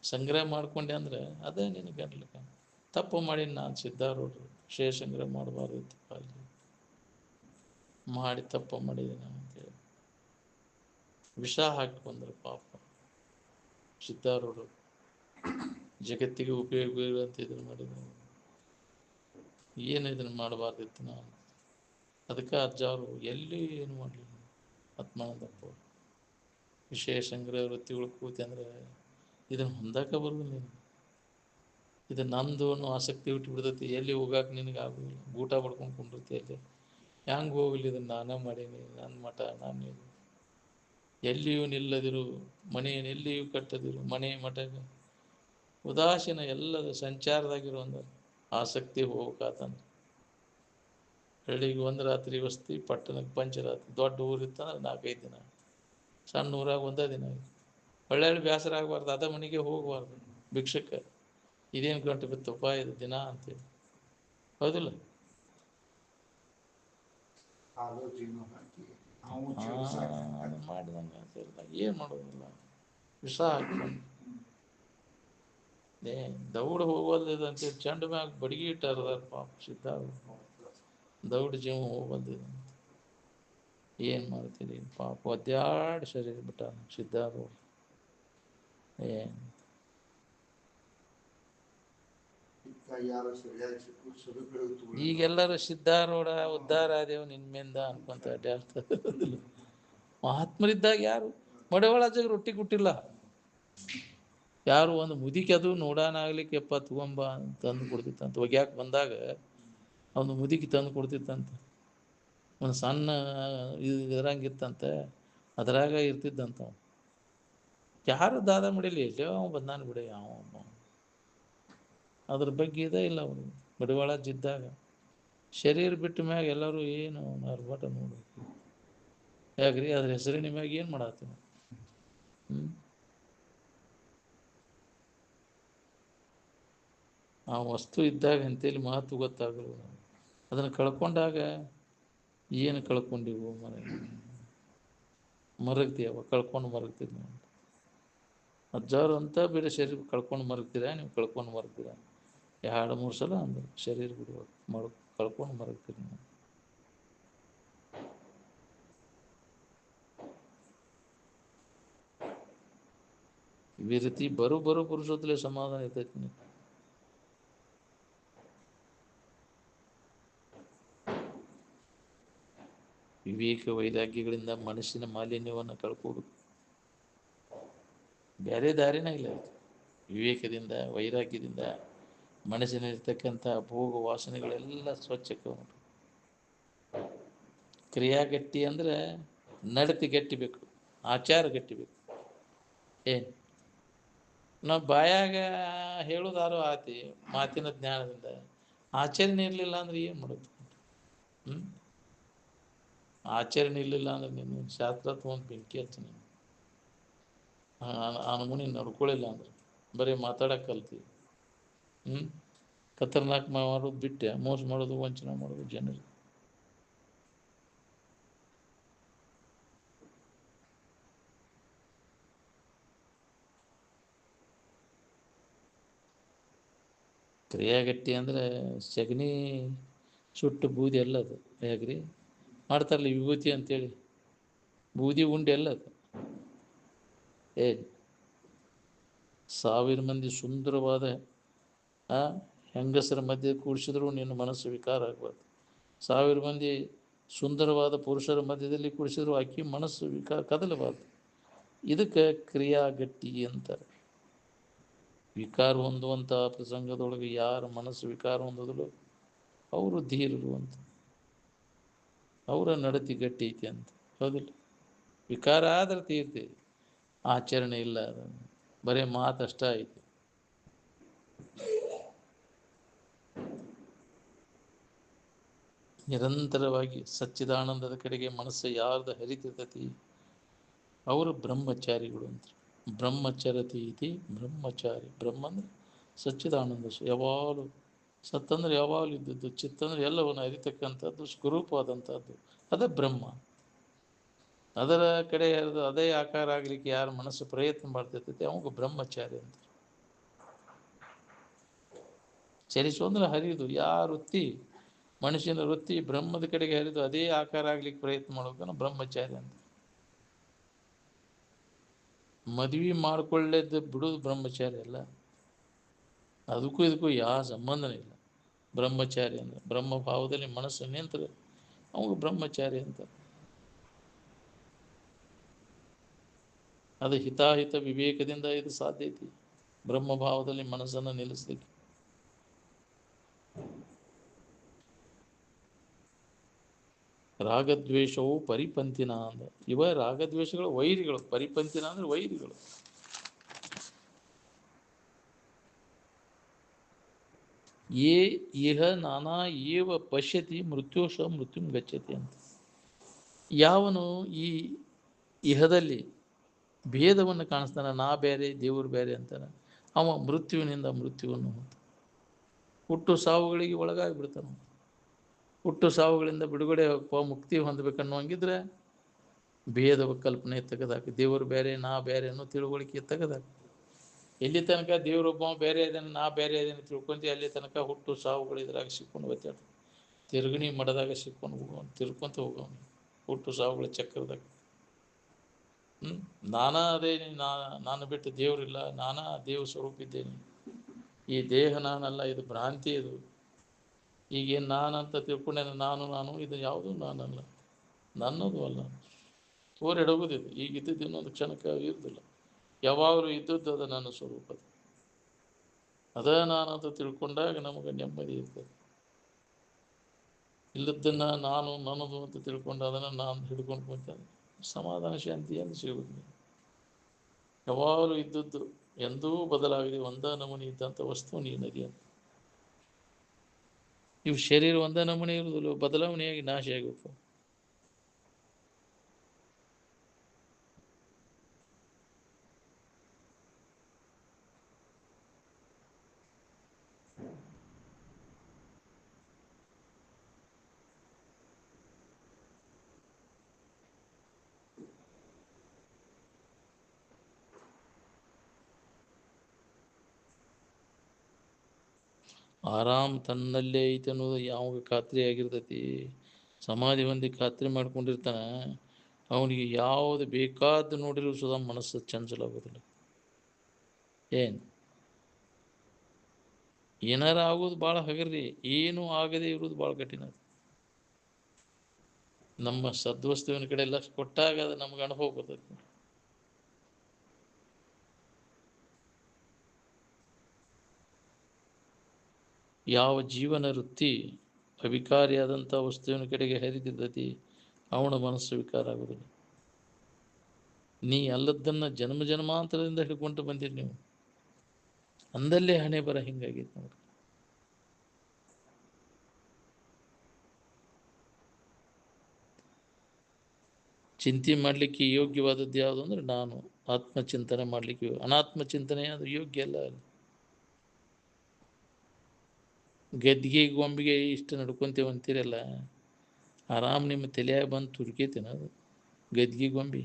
ಸಂಗ್ರಹ ಮಾಡ್ಕೊಂಡೆ ಅಂದ್ರೆ ಅದೇ ನಿನ್ನ ಗಂಟಲು ಕಾಣ. ತಪ್ಪು ಮಾಡಿ ನಾನು ಸಿದ್ಧಾರೂಢರು ವಿಷಯ ಸಂಗ್ರಹ ಮಾಡಬಾರ್ದಿತ್ತು, ಅಲ್ಲಿ ಮಾಡಿ ತಪ್ಪು ಮಾಡಿದ್ದೇನೆ ಅಂತೇಳಿ ವಿಷ ಹಾಕಿ ಬಂದರು ಪಾಪ ಸಿದ್ಧಾರೂಢರು. ಜಗತ್ತಿಗೆ ಉಪಯೋಗ ಅಂತ ಇದನ್ನು ಮಾಡಿದ್ರು. ಏನು ಇದನ್ನು ಮಾಡಬಾರ್ದಿತ್ತು ನಾನು. ಅದಕ್ಕೆ ಅಜ್ಜ ಅವರು ಎಲ್ಲಿ ಏನು ಮಾಡಲಿಲ್ಲ. ಆತ್ಮಾನಂದಪ್ಪ ವಿಷಯ ಸಂಗ್ರಹ ವೃತ್ತಿಗಳು ಕೂತಿ ಅಂದರೆ ಇದನ್ನು ಹೊಂದಾಕ ಬರುವುದಿಲ್ಲ. ನೀನು ಇದು ನಂದು ಅನ್ನೋ ಆಸಕ್ತಿ ಬಿಟ್ಟು ಬಿಡ್ತೈತಿ. ಎಲ್ಲಿ ಹೋಗಾಕ ನಿನಗೆ ಆಗೋದಿಲ್ಲ. ಊಟ ಪಡ್ಕೊಂಡು ಕುಂಡಿರ್ತಿ. ಅಲ್ಲಿ ಹೆಂಗೆ ಹೋಗಲಿ, ಇದನ್ನು ನಾನೇ ಮಾಡೀನಿ, ನನ್ನ ಮಠ ನಾನು. ಎಲ್ಲಿಯೂ ನಿಲ್ಲದಿರು, ಮನೆಯನ್ನೆಲ್ಲಿಯೂ ಕಟ್ಟದಿರು, ಮನೆ ಮಠ ಉದಾಸೀನ ಎಲ್ಲದ ಸಂಚಾರದಾಗಿರೋ ಒಂದು ಆಸಕ್ತಿ ಹೋಗ್ಬೇಕಾತಂದ್ರೆ ಹಳ್ಳಿಗೆ 1 ರಾತ್ರಿ ವಸ್ತಿ, ಪಟ್ಟಣಕ್ಕೆ ಪಂಚರಾತ್ರಿ. ದೊಡ್ಡ ಊರಿತ್ತಂದ್ರೆ 4-5 ದಿನ, ಸಣ್ಣ ಊರಾಗ 1 ದಿನ. ಒಳ್ಳೆ ಬೇಸರ ಆಗಬಾರ್ದು, ಅದ ಮನೆಗೆ ಹೋಗಬಾರ್ದು ಭಿಕ್ಷಕ್ಕೆ. ಇದೇನು ಗಂಟು ಬಿತ್ತಪ್ಪ ಇದು ದಿನ ಅಂತೇಳಿ. ಹೌದಿಲ್ಲ? ಮಾಡಿದಂಗೆ ಅಂತಿಲ್ಲ, ಏನು ಮಾಡೋದಿಲ್ಲ. ವಿಷ ಹಾಕ್ಕೊಂಡು ದೌಡ್ ಹೋಗೋದಿದೆ ಅಂತೇಳಿ ಚಂಡ ಮ್ಯಾಗ ಬಡಗಿ ಇಟ್ಟಾರ ಪಾಪ ಸಿದ್ಧಾರು. ದೌಡ್ ಜೀವ ಹೋಗೋದಿದೆ. ಏನು ಮಾಡ್ತೀರಿ ಪಾಪ, ಒದ್ದಾಡಿ ಶರೀರ ಬಿಟ್ಟ ಸಿದ್ಧಾರು. ಏನು ಈಗೆಲ್ಲರೂ ಸಿದ್ಧಾರೂಢ ಉದ್ಧಾರ ಆದೇವು ನಿನ್ಮಿಂದ ಅನ್ಕೊಂತ ಅಡ್ಡಾಡ್ತಾರೆ. ಮಹಾತ್ಮರಿದ್ದಾಗ ಯಾರು ಮಡವಳಾಜಾಗ ರೊಟ್ಟಿ ಕೊಟ್ಟಿಲ್ಲ. ಯಾರು ಒಂದು ಮುದಿಕೆ ಅದು ನೋಡಾನ ಆಗ್ಲಿಕ್ಕೆಪ್ಪ ತಗೊಂಬ ತಂದು ಕೊಡ್ತಿತ್ತಂತ. ಒಗ್ಯಾಕೆ ಬಂದಾಗ ಅವನು ಮುದುಕಿ ತಂದು ಕೊಡ್ತಿತ್ತಂತ. ಒಂದು ಸಣ್ಣ ಇರಂಗಿತ್ತಂತೆ, ಅದರಾಗ ಇರ್ತಿದ್ದಂತ. ಯಾರು ದಾದ ಮಾಡಿಲ್ಲ, ಎಲ್ಲೋ ಅವ ಬಂದಾನ ಬಿಡ, ಯಾವ ಅದ್ರ ಬಗ್ಗೆ ಇದೇ ಇಲ್ಲ ಅವರು. ಬಡವಾಳ ಜಿದ್ದಾಗ ಶರೀರ ಬಿಟ್ಟ ಮ್ಯಾಗ ಎಲ್ಲರೂ ಏನು ಅರ್ಬಟ ನೋಡು. ಯಾಕ್ರಿ ಅದ್ರ ಹೆಸರಿನ ಮ್ಯಾಗ ಏನು ಮಾಡತ್ತೀವಿ? ಆ ವಸ್ತು ಇದ್ದಾಗ ಅಂತೇಳಿ ಮಹತ್ವ ಗೊತ್ತಾಗಲ್ಲ. ಅದನ್ನು ಕಳ್ಕೊಂಡಾಗ ಏನು ಕಳ್ಕೊಂಡಿವು ಮರಗ್ತೀಯವ, ಕಳ್ಕೊಂಡು ಮರಗ್ತೀವಿ ನಾವು. ಅಜ್ಜಾರು ಅಂತ ಬೇರೆ ಶರೀರ ಕಳ್ಕೊಂಡು ಮರಗ್ತೀರಾ, ನೀವು ಕಳ್ಕೊಂಡು ಮರಗ್ತೀರಾ? 2-3 ಸಲ ಅಂದ್ರೆ ಶರೀರ ಬಿಡುವ ಕಳ್ಕೊಂಡು ಮರಗ್ತೀರಿ ನೀವು. ಈ ರೀತಿ ಬರೋ ಪುರುಷೋತ್ತಲೇ ಸಮಾಧಾನ ಇರ್ತೈತಿ ನೀವು. ವಿವೇಕ ವೈರಾಗ್ಯಗಳಿಂದ ಮನಸ್ಸಿನ ಮಾಲಿನ್ಯವನ್ನು ಕಳ್ಕೋಬೇಕು. ಬೇರೆ ದಾರಿನೇ ಇಲ್ಲ. ವಿವೇಕದಿಂದ ವೈರಾಗ್ಯದಿಂದ ಮನಸ್ಸಿನಲ್ಲಿರ್ತಕ್ಕಂಥ ಭೋಗ ವಾಸನೆಗಳೆಲ್ಲ ಸ್ವಚ್ಛಕ್ಕೆ ಉಂಟು. ಕ್ರಿಯಾಗಟ್ಟಿ ಅಂದರೆ ನಡತೆ ಗಟ್ಟಿಬೇಕು, ಆಚಾರ ಗಟ್ಟಿಬೇಕು. ಏನು ನಾವು ಬಾಯಾಗ ಹೇಳೋದಾರು ಆತಿ ಮಾತಿನ ಜ್ಞಾನದಿಂದ, ಆಚರಣೆ ಇರಲಿಲ್ಲ ಅಂದ್ರೆ ಏನು ಮಾಡೋದು? ಆಚರಣೆ ಇರಲಿಲ್ಲ ಅಂದ್ರೆ ನೀನು ಶಾಸ್ತ್ರ ತೊಗೊಂಡು ಬೆಂಕಿ ಹಚ್ಚ. ನೀನು ಆ ನಮೂನಿ ನಡ್ಕೊಳ್ಳಿಲ್ಲ ಅಂದ್ರೆ ಬರೀ ಮಾತಾಡಕ್ಕೆ ಕಲ್ತಿ. ಖತರ್ನಾಕ್ ಮಾಡೋದು ಬಿಟ್ಟೆ, ಮೋಸ ಮಾಡೋದು, ವಂಚನೆ ಮಾಡೋದು ಜನರಿಗೆ. ಕ್ರಿಯಾಗಟ್ಟಿ ಅಂದರೆ ಸಗಣಿ ಸುಟ್ಟು ಬೂದಿ ಎಲ್ಲದು. ಹೇಗ್ರಿ ಮಾಡ್ತಾರಲ್ಲ ವಿಭೂತಿ ಅಂತೇಳಿ, ಬೂದಿ ಉಂಡೆ ಎಲ್ಲದು. 1000 ಮಂದಿ ಸುಂದರವಾದ ಹೆಂಗಸರ ಮಧ್ಯೆ ಕೂಡಿಸಿದ್ರು ನಿನ್ನ ಮನಸ್ಸು ವಿಕಾರ ಆಗಬಾರ್ದು. 1000 ಮಂದಿ ಸುಂದರವಾದ ಪುರುಷರ ಮಧ್ಯದಲ್ಲಿ ಕೂಡಿಸಿದ್ರು ಆಕಿ ಮನಸ್ಸು ಕದಲಬಾರ್ದು. ಇದಕ್ಕೆ ಕ್ರಿಯಾಗಟ್ಟಿ ಅಂತಾರೆ. ವಿಕಾರ ಹೊಂದುವಂಥ ಪ್ರಸಂಗದೊಳಗೆ ಯಾರ ಮನಸ್ಸು ವಿಕಾರ ಹೊಂದೋದಿಲ್ಲ ಅವರು ಧೀರರು ಅಂತ, ಅವರ ನಡತೆ ಗಟ್ಟಿ ಐತಿ ಅಂತ. ಹೌದಿಲ್ಲ? ವಿಕಾರ ಆದ್ರೆ ತೀರ್ತಿ, ಆಚರಣೆ ಇಲ್ಲ, ಬರೀ ಮಾತಷ್ಟ ಐತಿ. ನಿರಂತರವಾಗಿ ಸಚ್ಚಿದಾನಂದದ ಕಡೆಗೆ ಮನಸ್ಸು ಯಾರ್ದು ಹರಿತಿರ್ತತಿ ಅವರು ಬ್ರಹ್ಮಚಾರಿಗಳು ಅಂತ. ಬ್ರಹ್ಮಚರತಿ ಇತಿ ಬ್ರಹ್ಮಚಾರಿ. ಬ್ರಹ್ಮ ಅಂದ್ರೆ ಸಚ್ಚಿದಾನಂದ, ಯಾವಾಗಲೂ ಸತ್ತಂದ್ರೆ ಯಾವಾಗಲೂ ಇದ್ದದ್ದು, ಚಿತ್ತಂದ್ರೆ ಎಲ್ಲವನ್ನು ಅರಿತಕ್ಕಂಥದ್ದು, ಸ್ವರೂಪವಾದಂಥದ್ದು, ಅದೇ ಬ್ರಹ್ಮ. ಅದರ ಕಡೆ ಅದೇ ಆಕಾರ ಆಗಲಿಕ್ಕೆ ಯಾರು ಮನಸ್ಸು ಪ್ರಯತ್ನ ಮಾಡ್ತಿರ್ತೈತಿ ಅವಾಗ ಬ್ರಹ್ಮಚಾರಿ ಅಂತ. ಚರಿಸು ಅಂದ್ರೆ ಹರಿದು, ಯಾವ ವೃತ್ತಿ ಮನುಷ್ಯನ ವೃತ್ತಿ ಬ್ರಹ್ಮದ ಕಡೆಗೆ ಹರಿದು ಅದೇ ಆಕಾರ ಆಗ್ಲಿಕ್ಕೆ ಪ್ರಯತ್ನ ಮಾಡೋದನ್ನ ಬ್ರಹ್ಮಚಾರಿ ಅಂತ. ಮದುವೆ ಮಾಡ್ಕೊಳ್ಳೇದ್ದು ಬಿಡೋದು ಬ್ರಹ್ಮಚಾರಿ ಅಲ್ಲ, ಅದಕ್ಕೂ ಇದಕ್ಕೂ ಯಾವ ಸಂಬಂಧನೇ ಇಲ್ಲ. ಬ್ರಹ್ಮಚಾರಿ ಅಂದ್ರೆ ಬ್ರಹ್ಮ ಭಾವದಲ್ಲಿ ಮನಸ್ಸು ನಿಂತರೆ ಅವಾಗ ಬ್ರಹ್ಮಚಾರಿ ಅಂತ. ಅದು ಹಿತಾಹಿತ ವಿವೇಕದಿಂದ ಇದು ಸಾಧ್ಯ ಐತಿ, ಬ್ರಹ್ಮ ಭಾವದಲ್ಲಿ ಮನಸ್ಸನ್ನು ನಿಲ್ಲಿಸ್ಲಿಕ್ಕೆ. ರಾಗದ್ವೇಷವು ಪರಿಪಂಥಿನ ಅಂದ್ರೆ ಇವ ರಾಗದ್ವೇಷಗಳು ವೈರಿಗಳು. ಪರಿಪಂಥಿನ ಅಂದ್ರೆ ವೈರಿಗಳು. ಏ ಇಹ ನಾನಾ ಏವ ಪಶ್ಯತಿ ಮೃತ್ಯೋಶ ಮೃತ್ಯುಂ ಗಚ್ಚತಿ ಅಂತ. ಯಾವನು ಈ ಇಹದಲ್ಲಿ ಭೇದವನ್ನು ಕಾಣಿಸ್ತಾನೆ, ನಾ ಬೇರೆ ದೇವರು ಬೇರೆ ಅಂತಾನೆ, ಅವ ಮೃತ್ಯುವಿನಿಂದ ಮೃತ್ಯುವನ್ನು ಹುಟ್ಟು ಸಾವುಗಳಿಗೆ ಒಳಗಾಗಿ ಬಿಡ್ತಾನೆ. ಹುಟ್ಟು ಸಾವುಗಳಿಂದ ಬಿಡುಗಡೆ ಮುಕ್ತಿ ಹೊಂದಬೇಕನ್ನುವಂಗಿದ್ರೆ ಭೇದವ ಕಲ್ಪನೆ ತೆಗೆದಾಕ, ದೇವರು ಬೇರೆ ನಾ ಬೇರೆ ಅನ್ನೋ ತಿಳುವಳಿಕೆ ತೆಗೆದಾಕ. ಎಲ್ಲಿ ತನಕ ದೇವರೊಬ್ಬ ಬೇರೆ ಇದನ್ನು ನಾ ಬೇರೆ ಇದನ್ನು ತಿಳ್ಕೊಂತೀವಿ ಅಲ್ಲಿ ತನಕ ಹುಟ್ಟು ಸಾವುಗಳು ಇದ್ರಾಗ ಸಿಕ್ಕೊಂಡು ಬತ್ತಾಡ, ತಿರುಗಣಿ ಮಡದಾಗ ಸಿಕ್ಕೊಂಡು ಹೋಗೋನು, ತಿರ್ಕೊಂತ ಹೋಗೋನು ಹುಟ್ಟು ಸಾವುಗಳ ಚಕ್ರದಾಗ. ನಾನಾ ಅದೇ ನಾನು ಬಿಟ್ಟು ದೇವರಿಲ್ಲ, ನಾನಾ ದೇವ ಸ್ವರೂಪ ಇದ್ದೇನೆ, ಈ ದೇಹ ನಾನಲ್ಲ, ಇದು ಭ್ರಾಂತಿ. ಇದು ಈಗೇನು ನಾನಂತ ತಿಳ್ಕೊಂಡೇನೆ, ನಾನು ಇದು ಯಾವುದೂ ನಾನಲ್ಲ, ನನ್ನದು ಅಲ್ಲ. ಎಡಗುದಿದೆ ಈಗ ಇದ್ದಿದ್ದು ಇನ್ನೊಂದು ಕ್ಷಣಕ್ಕೆ ಇರುವುದಿಲ್ಲ. ಯಾವಾಗಲೂ ಇದ್ದದ್ದು ಅದು ನನ್ನ ಸ್ವರೂಪ. ಅದ ನಾನಂತ ತಿಳ್ಕೊಂಡಾಗ ನಮಗೆ ನೆಮ್ಮದಿ ಇರ್ತದೆ. ಇಲ್ಲದನ್ನ ನಾನು ನನ್ನದು ಅಂತ ತಿಳ್ಕೊಂಡು ಅದನ್ನು ನಾನು ಹಿಡ್ಕೊಂಡು ಕುಂತಾನೆ ಸಮಾಧಾನ ಶಾಂತಿ ಎಂದು ಸಿಗುವುದು. ಯಾವಾಗಲೂ ಇದ್ದದ್ದು ಎಂದೂ ಬದಲಾಗಿದೆ, ಒಂದೇ ನಮೂನಿ ಇದ್ದಂಥ ವಸ್ತು ನೀನದಿ ಅಂತ. ಇವು ಶರೀರ ಒಂದೇ ನಮೂನಿ ಇರುವುದಿಲ್ಲ, ಬದಲಾವಣೆಯಾಗಿ ನಾಶ ಆಗುತ್ತೆ. ಆರಾಮ್ ತನ್ನಲ್ಲೇ ಐತೆ ಅನ್ನೋದು ಯಾವಾಗ ಖಾತ್ರಿ ಆಗಿರ್ತೈತಿ, ಸಮಾಧಿ ಹೊಂದಿ ಖಾತ್ರಿ ಮಾಡ್ಕೊಂಡಿರ್ತಾನ, ಅವನಿಗೆ ಯಾವುದು ಬೇಕಾದ್ದು ನೋಡಿದ್ರು ಸುಧಾ ಮನಸ್ಸು ಚಂಚಲಾಗೋದಿಲ್ಲ. ಏನು ಏನಾರ ಆಗೋದು ಭಾಳ ಹಗರ್ರಿ, ಏನು ಆಗದೆ ಇರೋದು ಭಾಳ ಕಠಿಣ. ನಮ್ಮ ಸದ್ವಸ್ತುವಿನ ಕಡೆ ಲಕ್ಷ ಕೊಟ್ಟಾಗ ಅದು ನಮ್ಗೆ ಅನುಭವ ಬರ್ತೈತಿ. ಯಾವ ಜೀವನ ವೃತ್ತಿ ಅವಿಕಾರಿಯಾದಂಥ ವಸ್ತುವಿನ ಕಡೆಗೆ ಹರಿದಿರ್ತೈತಿ ಅವನ ಮನಸ್ಸು ವಿಕಾರ ಆಗುವುದಿಲ್ಲ. ನೀ ಅಲ್ಲದನ್ನ ಜನ್ಮ ಜನ್ಮಾಂತರದಿಂದ ಹಿಡ್ಕೊಂಡು ಬಂದಿರಿ ನೀವು, ಅಂದಲ್ಲೇ ಹಣೆ ಬರ ಹಿಂಗಾಗೈತಿ ನೋಡಿ. ಚಿಂತೆ ಮಾಡಲಿಕ್ಕೆ ಯೋಗ್ಯವಾದದ್ದು ಯಾವುದು ಅಂದ್ರೆ ನಾನು ಆತ್ಮಚಿಂತನೆ ಮಾಡಲಿಕ್ಕೆ. ಅನಾತ್ಮ ಚಿಂತನೆ ಅದು ಯೋಗ್ಯ ಅಲ್ಲ. ಗದ್ದಿಗೆ ಗೊಂಬಿಗೆ ಇಷ್ಟು ನಡ್ಕೊಂತೇವೆ ಅಂತೀರಲ್ಲ, ಆರಾಮ್ ನಿಮ್ಮ ತಲೆಯಾಗ ಬಂದು ತುರ್ಕೇತೇನ ಅದು ಗದ್ದಿಗೆ ಗೊಂಬಿ?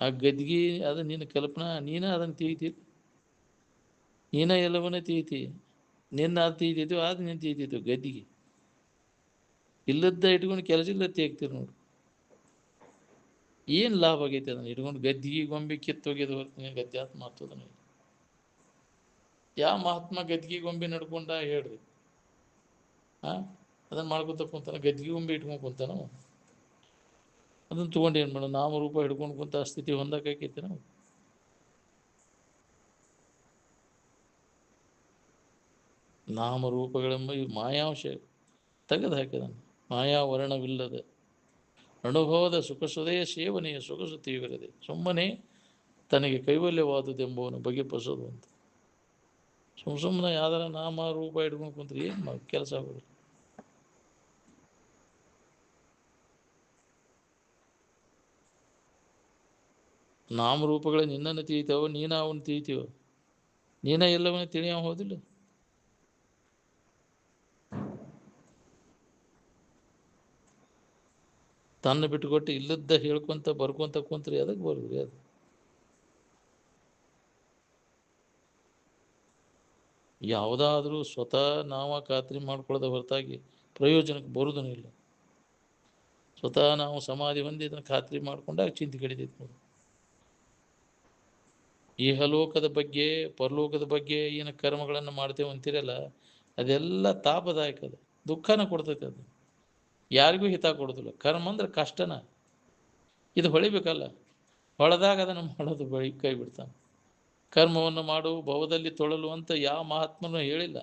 ಆ ಗದ್ದಿಗೆ ಅದು ನಿನ್ನ ಕಲ್ಪನಾ, ನೀನ ಅದನ್ನು ತಿಳಿತಿ, ನೀನ ಎಲ್ಲವನ್ನ ತಿಳಿತಿ, ನಿನ್ನ ಅದು ತಿಳಿತೈತಿ, ಅದು ನೀನು ತಿಳಿತೈತಿ. ಗದ್ದಿಗೆ ಇಲ್ಲದ ಇಟ್ಕೊಂಡು ಕೆಲಸ ಇಲ್ಲ ತೆಗ್ತೀರಿ ನೋಡಿ, ಏನು ಲಾಭ ಆಗೈತೆ ಅದನ್ನು ಇಟ್ಕೊಂಡು? ಗದ್ದಿಗೆ ಗೊಂಬೆ ಕಿತ್ತೋಗ್ಯದ ಹೊರತು ಗದ್ಯಾತ್ಮ ಆಗ್ತದ? ಯಾವ ಮಹಾತ್ಮ ಗದ್ದಿಗೆ ಗೊಂಬೆ ನಡ್ಕೊಂಡ ಹೇಳ್ರಿ? ಅದನ್ನು ಮಾಡ್ಕೊತ ಕುಂತಾನ, ಗದ್ದಿಗೆ ಗೊಂಬೆ ಇಟ್ಕೊಂಡು ಕುಂತಾನ. ಅದನ್ನು ತೊಗೊಂಡು ಏನು ಮಾಡೋಣ? ನಾಮರೂಪ ಹಿಡ್ಕೊಂಡು ಕುಂತ ಸ್ಥಿತಿ ಹೊಂದಕ್ಕೈತಿ ನಾವು. ನಾಮರೂಪಗಳೆಂಬ ಈ ಮಾಯಾಂಶ ತೆಗೆದು ಹಾಕಿದನು. ಮಾಯಾವರಣವಿಲ್ಲದೆ ಅನುಭವದ ಸುಖಸುದೆಯ ಸೇವನೆಯ ಸೊಗಸು ತೀವ್ರದೆ, ಸುಮ್ಮನೆ ತನಗೆ ಕೈವಲ್ಯವಾದುದೆಂಬುವನು ಬಗೆಪಸೋದು ಅಂತ. ಸುಮ್ಮನೆ ಯಾವ್ದಾರ ನಾಮ ರೂಪ ಹಿಡ್ಕೊಂಡು ಕುಂತ್ರೆ ಏನು ಕೆಲಸ ಆಗೋದು? ನಾಮರೂಪಗಳೇ ನಿನ್ನನ್ನು ತಿಳಿತಾವ, ನೀನ ಅವನು ತಿಳಿತೀವ, ನೀನ ಎಲ್ಲವನ್ನ ತಿಳಿಯ ಹೋದಿಲ್ಲ. ತನ್ನ ಬಿಟ್ಟುಕೊಟ್ಟು ಇಲ್ಲದ್ದ ಹೇಳ್ಕೊಂತ ಬರ್ಕೊಂತ ಕುಂತ್ರಿ ಅದಕ್ಕೆ ಬರುದ್ರಿ. ಅದು ಯಾವುದಾದ್ರೂ ಸ್ವತಃ ನಾವ ಖಾತ್ರಿ ಮಾಡ್ಕೊಳ್ಳೋದ ಹೊರತಾಗಿ ಪ್ರಯೋಜನಕ್ಕೆ ಬರುವುದೂ ಇಲ್ಲ. ಸ್ವತಃ ನಾವು ಸಮಾಧಿ ಹೊಂದಿ ಇದನ್ನು ಖಾತ್ರಿ ಮಾಡ್ಕೊಂಡಾಗ ಚಿಂತೆ ಕಡಿತೈತಿ ನೋಡಿ. ಇಹಲೋಕದ ಬಗ್ಗೆ ಪರಲೋಕದ ಬಗ್ಗೆ ಏನು ಕರ್ಮಗಳನ್ನು ಮಾಡ್ತೇವೆ ಅಂತೀರಲ್ಲ, ಅದೆಲ್ಲ ತಾಪದಾಯಕ, ಅದು ದುಃಖನ ಕೊಡ್ತೈತೆ. ಅದು ಯಾರಿಗೂ ಹಿತ ಕೊಡೋದಿಲ್ಲ. ಕರ್ಮ ಅಂದ್ರೆ ಕಷ್ಟನ, ಇದು ಹೊಳಿಬೇಕಲ್ಲ, ಹೊಳೆದಾಗ ಅದನ್ನು ಮಾಡೋದು ಬಳಿ ಕೈ ಬಿಡ್ತಾನೆ. ಕರ್ಮವನ್ನು ಮಾಡು ಭವದಲ್ಲಿ ತೊಳಲು ಅಂತ ಯಾವ ಮಹಾತ್ಮನೂ ಹೇಳಿಲ್ಲ.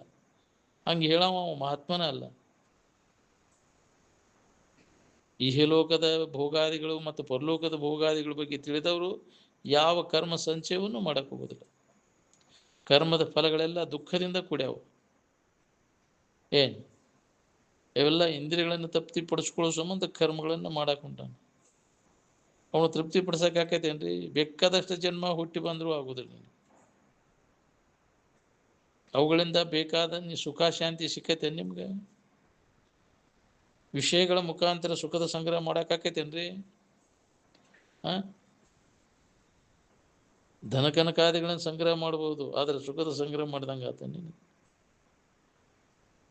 ಹಂಗೆ ಹೇಳವ ಮಹಾತ್ಮನ ಅಲ್ಲ. ಇಹಲೋಕದ ಭೋಗಾದಿಗಳು ಮತ್ತು ಪರಲೋಕದ ಭೋಗಾದಿಗಳ ಬಗ್ಗೆ ತಿಳಿದವರು ಯಾವ ಕರ್ಮ ಸಂಚಯವನ್ನು ಮಾಡಕ್ಕೆ ಹೋಗೋದಿಲ್ಲ. ಕರ್ಮದ ಫಲಗಳೆಲ್ಲ ದುಃಖದಿಂದ ಕೂಡ್ಯಾವು. ಏನು ಇವೆಲ್ಲ ಇಂದ್ರಿಯಗಳನ್ನು ತೃಪ್ತಿಪಡಿಸ್ಕೊಳ್ಳೋ ಸಂಬಂಧ ಕರ್ಮಗಳನ್ನು ಮಾಡಕ್ಕೆ ಹೊಂಟಾನ. ಅವನು ತೃಪ್ತಿಪಡಿಸಕ್ಕೆ ಆಕೈತೇನ್ರಿ? ಬೇಕಾದಷ್ಟು ಜನ್ಮ ಹುಟ್ಟಿ ಬಂದರೂ ಆಗೋದಿಲ್ಲ. ಅವುಗಳಿಂದ ಬೇಕಾದ ಸುಖ ಶಾಂತಿ ಸಿಕ್ಕೈತೆ ನಿಮ್ಗೆ? ವಿಷಯಗಳ ಮುಖಾಂತರ ಸುಖದ ಸಂಗ್ರಹ ಮಾಡೋಕ್ಕಾಕೈತೇನ್ರಿ? ಧನಕನಕಾದಿಗಳನ್ನು ಸಂಗ್ರಹ ಮಾಡ್ಬೋದು, ಆದರೆ ಸುಖದ ಸಂಗ್ರಹ ಮಾಡ್ದಂಗೆ ಆತ ನೀನು.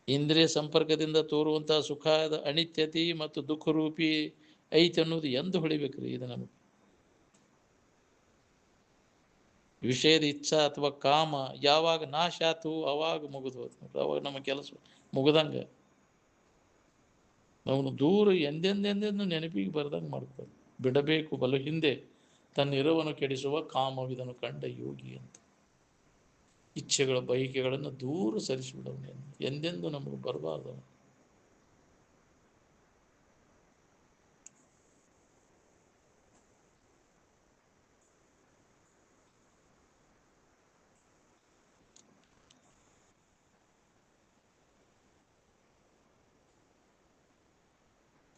ಇಂದ್ರಿಯ ಸಂಪರ್ಕದಿಂದ ತೋರುವಂತಹ ಸುಖದ ಅನಿತ್ಯತೆ ಮತ್ತು ದುಃಖರೂಪಿ ಐತಿ ಅನ್ನೋದು ಎಂದು ಹೊಳಿಬೇಕ್ರಿ? ಇದು ನಮಗೆ ವಿಷಯದ ಇಚ್ಛಾ ಅಥವಾ ಕಾಮ ಯಾವಾಗ ನಾಶ ಆತು ಅವಾಗ ಮುಗಿದು ಹೋಯ್ತು. ಅವಾಗ ನಮ್ಮ ಕೆಲಸ ಮುಗ್ದಂಗೆ. ಅವನು ದೂರ ಎಂದೆಂದೆಂದೆಂದು ನೆನಪಿಗೆ ಬರ್ದಂಗೆ ಮಾಡ್ಕೋದು ಬಿಡಬೇಕು ಬಲು ಹಿಂದೆ. ತನ್ನ ಇರುವನ್ನು ಕೆಡಿಸುವ ಕಾಮವಿದನು ಕಂಡ ಯೋಗಿ ಅಂತ. ಇಚ್ಛೆಗಳ ಬಯಕೆಗಳನ್ನು ದೂರ ಸರಿಸಿಬಿಡವನು. ಎಂದೆಂದು ನಮಗೆ ಬರಬಾರ್ದು.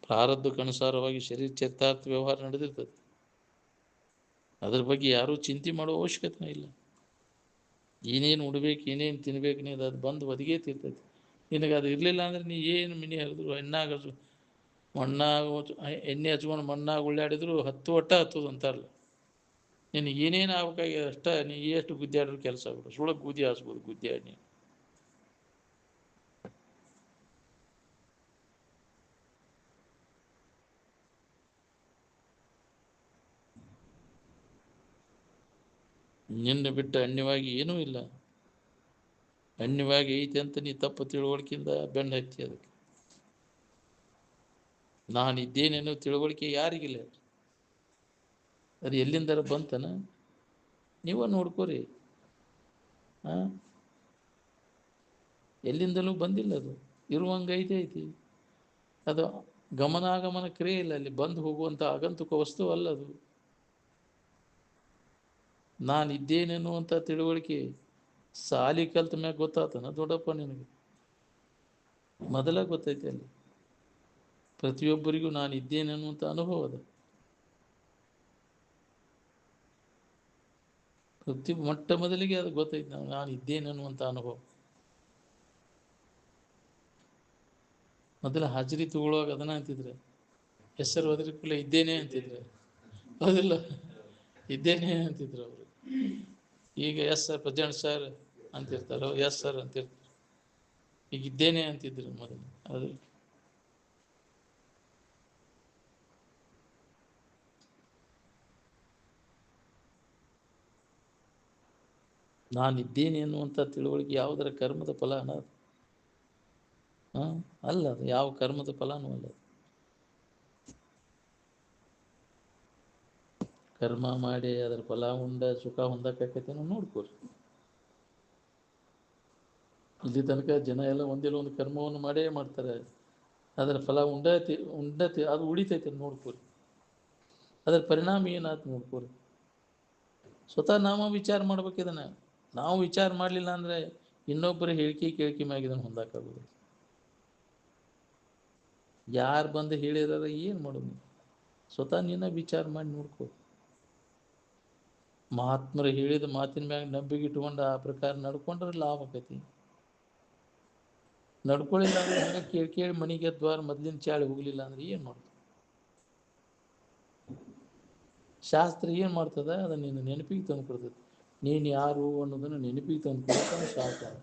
ಪ್ರಾರಬ್ಧಕ್ಕನುಸಾರವಾಗಿ ಶರೀರ ಚರಿತಾರ್ಥ ವ್ಯವಹಾರ ನಡೆದಿರ್ತದೆ. ಅದ್ರ ಬಗ್ಗೆ ಯಾರೂ ಚಿಂತೆ ಮಾಡೋ ಅವಶ್ಯಕತೆ ಇಲ್ಲ. ಏನೇನು ಉಡ್ಬೇಕು, ಏನೇನು ತಿನ್ಬೇಕು, ನೀನು ಅದು ಬಂದು ಒದಗೇ ತಿರ್ತೈತಿ. ನಿನಗೆ ಅದು ಇರಲಿಲ್ಲ ಅಂದ್ರೆ ನೀ ಏನು ಮಿನಿ ಹರಿದ್ರು ಎಣ್ಣಾಗ ಮಣ್ಣಾಗ ಎಣ್ಣೆ ಹಚ್ಕೊಂಡು ಮಣ್ಣಾಗ ಉಳ್ಳಾಡಿದ್ರು ಹತ್ತದ ಅಂತಾರಲ್ಲ. ನಿನಗೆ ಏನೇನು ಆಗ್ಬೇಕಾಗಿ ಅಷ್ಟ ನೀ ಎಷ್ಟು ಗುದ್ದಾಡಿದ್ರು ಕೆಲಸ ಆಗ್ಬಿಡು. ಸುಳಗೆ ಗುದ್ದಿ ಹಾಸ್ಬೋದು ಗುದ್ದಾಡಿ ನೀನು. ನಿನ್ನ ಬಿಟ್ಟು ಅನ್ಯವಾಗಿ ಏನೂ ಇಲ್ಲ. ಅನ್ಯವಾಗಿ ಐತೆ ಅಂತ ನೀ ತಪ್ಪು ತಿಳುವಳಿಕೆಯಿಂದ ಬೆನ್ನು ಹತ್ತಿ ಅದಕ್ಕೆ. ನಾನಿದ್ದೇನೆನ್ನೋ ತಿಳುವಳಿಕೆ ಯಾರಿಗಿಲ್ಲ. ಅದು ಎಲ್ಲಿಂದರ ಬಂತನ ನೀವ ನೋಡ್ಕೋರಿ. ಎಲ್ಲಿಂದಲೂ ಬಂದಿಲ್ಲ. ಅದು ಇರುವಂಗೈತೆ ಐತಿ. ಅದು ಗಮನಾಗಮನ ಕ್ರಿಯೆ ಇಲ್ಲ. ಅಲ್ಲಿ ಬಂದು ಹೋಗುವಂಥ ಆಗಂತುಕ ವಸ್ತು ಅಲ್ಲ ಅದು. ನಾನಿದ್ದೇನೆನ್ನುವಂಥ ತಿಳುವಳಿಕೆ ಸಾಲಿ ಕಲ್ತ ಮ್ಯಾಗ ಗೊತ್ತಾತನ ದೊಡ್ಡಪ್ಪ ನಿನಗೆ? ಮೊದಲ ಗೊತ್ತೈತೆ ಅಲ್ಲಿ. ಪ್ರತಿಯೊಬ್ಬರಿಗೂ ನಾನು ಇದ್ದೇನೆನ್ನುವಂಥ ಅನುಭವ ಅದು. ಪ್ರತಿ ಮೊಟ್ಟ ಮೊದಲಿಗೆ ಅದು ಗೊತ್ತೈತೆ ನಾನು ಇದ್ದೇನೆನ್ನುವಂಥ ಅನುಭವ. ಮೊದಲ ಹಾಜರಿ ತಗೊಳ್ಳುವಾಗ ಅದನ್ನ ಅಂತಿದ್ರೆ, ಹೆಸರು ಹೋದ್ರಿಕೂಲ ಇದ್ದೇನೆ ಅಂತಿದ್ರೆ. ಹೌದಿಲ್ಲ? ಇದ್ದೇನೆ ಅಂತಿದ್ರು ಅವರು. ಈಗ ಎಸ್ ಸರ್ ಪ್ರೆಸಿಡೆಂಟ್ ಸರ್ ಅಂತಿರ್ತಾರೋ, ಎಸ್ ಸರ್ ಅಂತಿರ್ತಾರೆ. ಈಗ ಇದ್ದೇನೆ ಅಂತಿದ್ರು ಮೊದಲು. ಅದು ನಾನಿದ್ದೇನೆ ಎನ್ನುವಂಥ ತಿಳುವಳಿಕೆ ಯಾವುದರ ಕರ್ಮದ ಫಲ ಅನ್ನೋದು ಅಲ್ಲ. ಅದು ಯಾವ ಕರ್ಮದ ಫಲನೂ ಅಲ್ಲ. ಕರ್ಮ ಮಾಡಿ ಅದರ ಫಲ ಉಂಡ ಸುಖ ಹೊಂದಕ್ಕೇನೋ ನೋಡ್ಕೋರಿ. ಇಲ್ಲಿ ತನಕ ಜನ ಎಲ್ಲ ಒಂದಿಲ್ಲ ಒಂದು ಕರ್ಮವನ್ನು ಮಾಡೇ ಮಾಡ್ತಾರೆ. ಅದರ ಫಲ ಉಂಡತಿ ಅದು ಉಳಿತೈತೆ ನೋಡ್ಕೋರಿ. ಅದರ ಪರಿಣಾಮ ಏನಾಯ್ತು ನೋಡ್ಕೋರಿ. ಸ್ವತಃ ನಾವು ವಿಚಾರ ಮಾಡ್ಬೇಕಿದನ್ನ. ನಾವು ವಿಚಾರ ಮಾಡಲಿಲ್ಲ ಅಂದರೆ ಇನ್ನೊಬ್ಬರ ಹೇಳಿಕೆ ಮ್ಯಾಗ ಇದನ್ನು ಹೊಂದಾಕಾಗೋದು. ಯಾರು ಬಂದು ಹೇಳಿದಾರ ಏನು ಮಾಡೋದು? ಸ್ವತಃ ನೀನ ವಿಚಾರ ಮಾಡಿ ನೋಡ್ಕೋ. ಮಹಾತ್ಮರು ಹೇಳಿದ ಮಾತಿನ ಮ್ಯಾಗ ನಂಬಿಕೆ ಇಟ್ಕೊಂಡು ಆ ಪ್ರಕಾರ ನಡ್ಕೊಂಡ್ರೆ ಲಾಭ ಆಕೈತಿ. ನಡ್ಕೊಳ್ಳಿಲ್ಲ ಅಂದ್ರೆ ಹಂಗೆ ಕೇಳಿ ಮನೆಗೆ ದ್ವಾರ ಮೊದಲಿನ ಚಾಳಿ ಹೋಗ್ಲಿಲ್ಲ ಅಂದ್ರೆ ಏನು ಮಾಡೋದು? ಶಾಸ್ತ್ರ ಏನು ಮಾಡ್ತದ? ಅದನ್ನ ನೀನು ನೆನಪಿಗೆ ತಂದು ಕೊಡ್ತದೆ. ನೀನು ಯಾರು ಅನ್ನೋದನ್ನು ನೆನಪಿಗೆ ತಂದು ಕೊಡ್ತಾನೆ ಶಾಸ್ತ್ರ.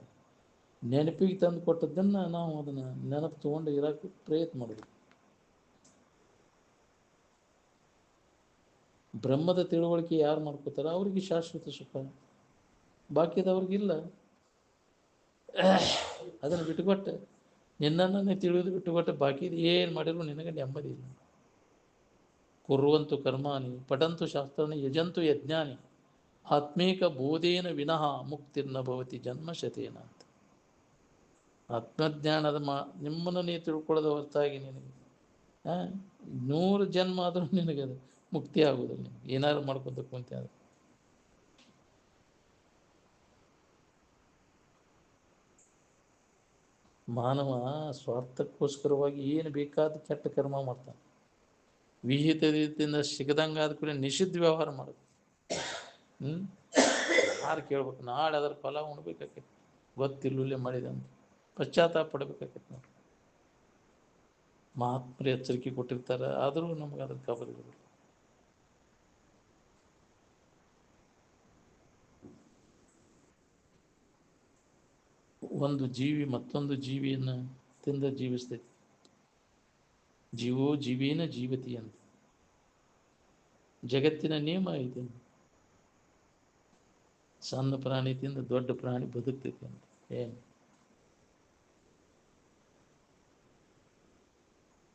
ನೆನಪಿಗೆ ತಂದು ಕೊಟ್ಟದ್ದನ್ನು ನಾವು ಅದನ್ನು ನೆನಪು ತೊಗೊಂಡು ಇರೋಕ್ಕೆ ಪ್ರಯತ್ನ ಮಾಡಬೇಕು. ಬ್ರಹ್ಮದ ತಿಳುವಳಿಕೆ ಯಾರು ಮಾಡ್ಕೋತಾರ ಅವ್ರಿಗೆ ಶಾಶ್ವತ ಸುಖ, ಬಾಕಿದವ್ರಿಗಿಲ್ಲ. ಅದನ್ನು ಬಿಟ್ಟುಕೊಟ್ಟೆ ನಿನ್ನನ್ನೇ ತಿಳಿದು ಬಿಟ್ಟುಕೊಟ್ಟೆ ಬಾಕಿದು ಏನು ಮಾಡಿದ್ರು ನಿನಗೆ ನೆಮ್ಮದಿ ಇಲ್ಲ. ಕುರ್ವಂತು ಕರ್ಮಾನಿ ಪಠಂತು ಶಾಸ್ತ್ರನ ಯಜಂತು ಯಜ್ಞಾನಿ ಆತ್ಮೇಕ ಬೋಧೇನ ವಿನಃ ಮುಕ್ತಿರ್ನ ಭವತಿ ಜನ್ಮಶತೇನ ಅಂತ. ಆತ್ಮಜ್ಞಾನದ ನಿಮ್ಮನ್ನು ನೀ ತಿಳ್ಕೊಳ್ಳೋದ ಹೊರತಾಗಿ ನಿನಗೆ 100 ಜನ್ಮ ಆದರೂ ನಿನಗೆ ಅದು ಮುಕ್ತಿ ಆಗುವುದಿಲ್ಲ. ಏನಾದ್ರು ಮಾಡ್ಕೊತ ಕುಂತೆ ಅದು. ಮಾನವ ಸ್ವಾರ್ಥಕ್ಕೋಸ್ಕರವಾಗಿ ಏನು ಬೇಕಾದ ಕೆಟ್ಟ ಕರ್ಮ ಮಾಡ್ತಾನೆ. ವಿಹಿತ ರೀತಿಯಿಂದ ಸಿಗದಂಗೆ ಆದ ಕೂಡ ನಿಷಿದ್ಧ ವ್ಯವಹಾರ ಮಾಡೋದು. ಯಾರು ಕೇಳ್ಬೇಕು? ನಾಳೆ ಅದರ ಫಲ ಉಣ್ಬೇಕಾಕೈತಿ. ಗೊತ್ತಿಲ್ಲೇ ಮಾಡಿದೆ ಅಂತ ಪಶ್ಚಾತ್ತಾಪ ಪಡಬೇಕಾಕೈತಿ. ನೋಡಿ, ಮಹಾತ್ಮರು ಎಚ್ಚರಿಕೆ ಕೊಟ್ಟಿರ್ತಾರೆ, ಆದರೂ ನಮ್ಗೆ ಅದ್ರ ಖಬರಿರೋದಿಲ್ಲ. ಒಂದು ಜೀವಿ ಮತ್ತೊಂದು ಜೀವಿಯನ್ನು ತಿಂದ ಜೀವಿಸ್ತೈತಿ. ಜೀವೋ ಜೀವೇನ ಜೀವತಿ ಅಂತ ಜಗತ್ತಿನ ನಿಯಮ ಇದೆ. ಸಣ್ಣ ಪ್ರಾಣಿ ತಿಂದ ದೊಡ್ಡ ಪ್ರಾಣಿ ಬದುಕ್ತೈತಿ ಅಂತ. ಏನು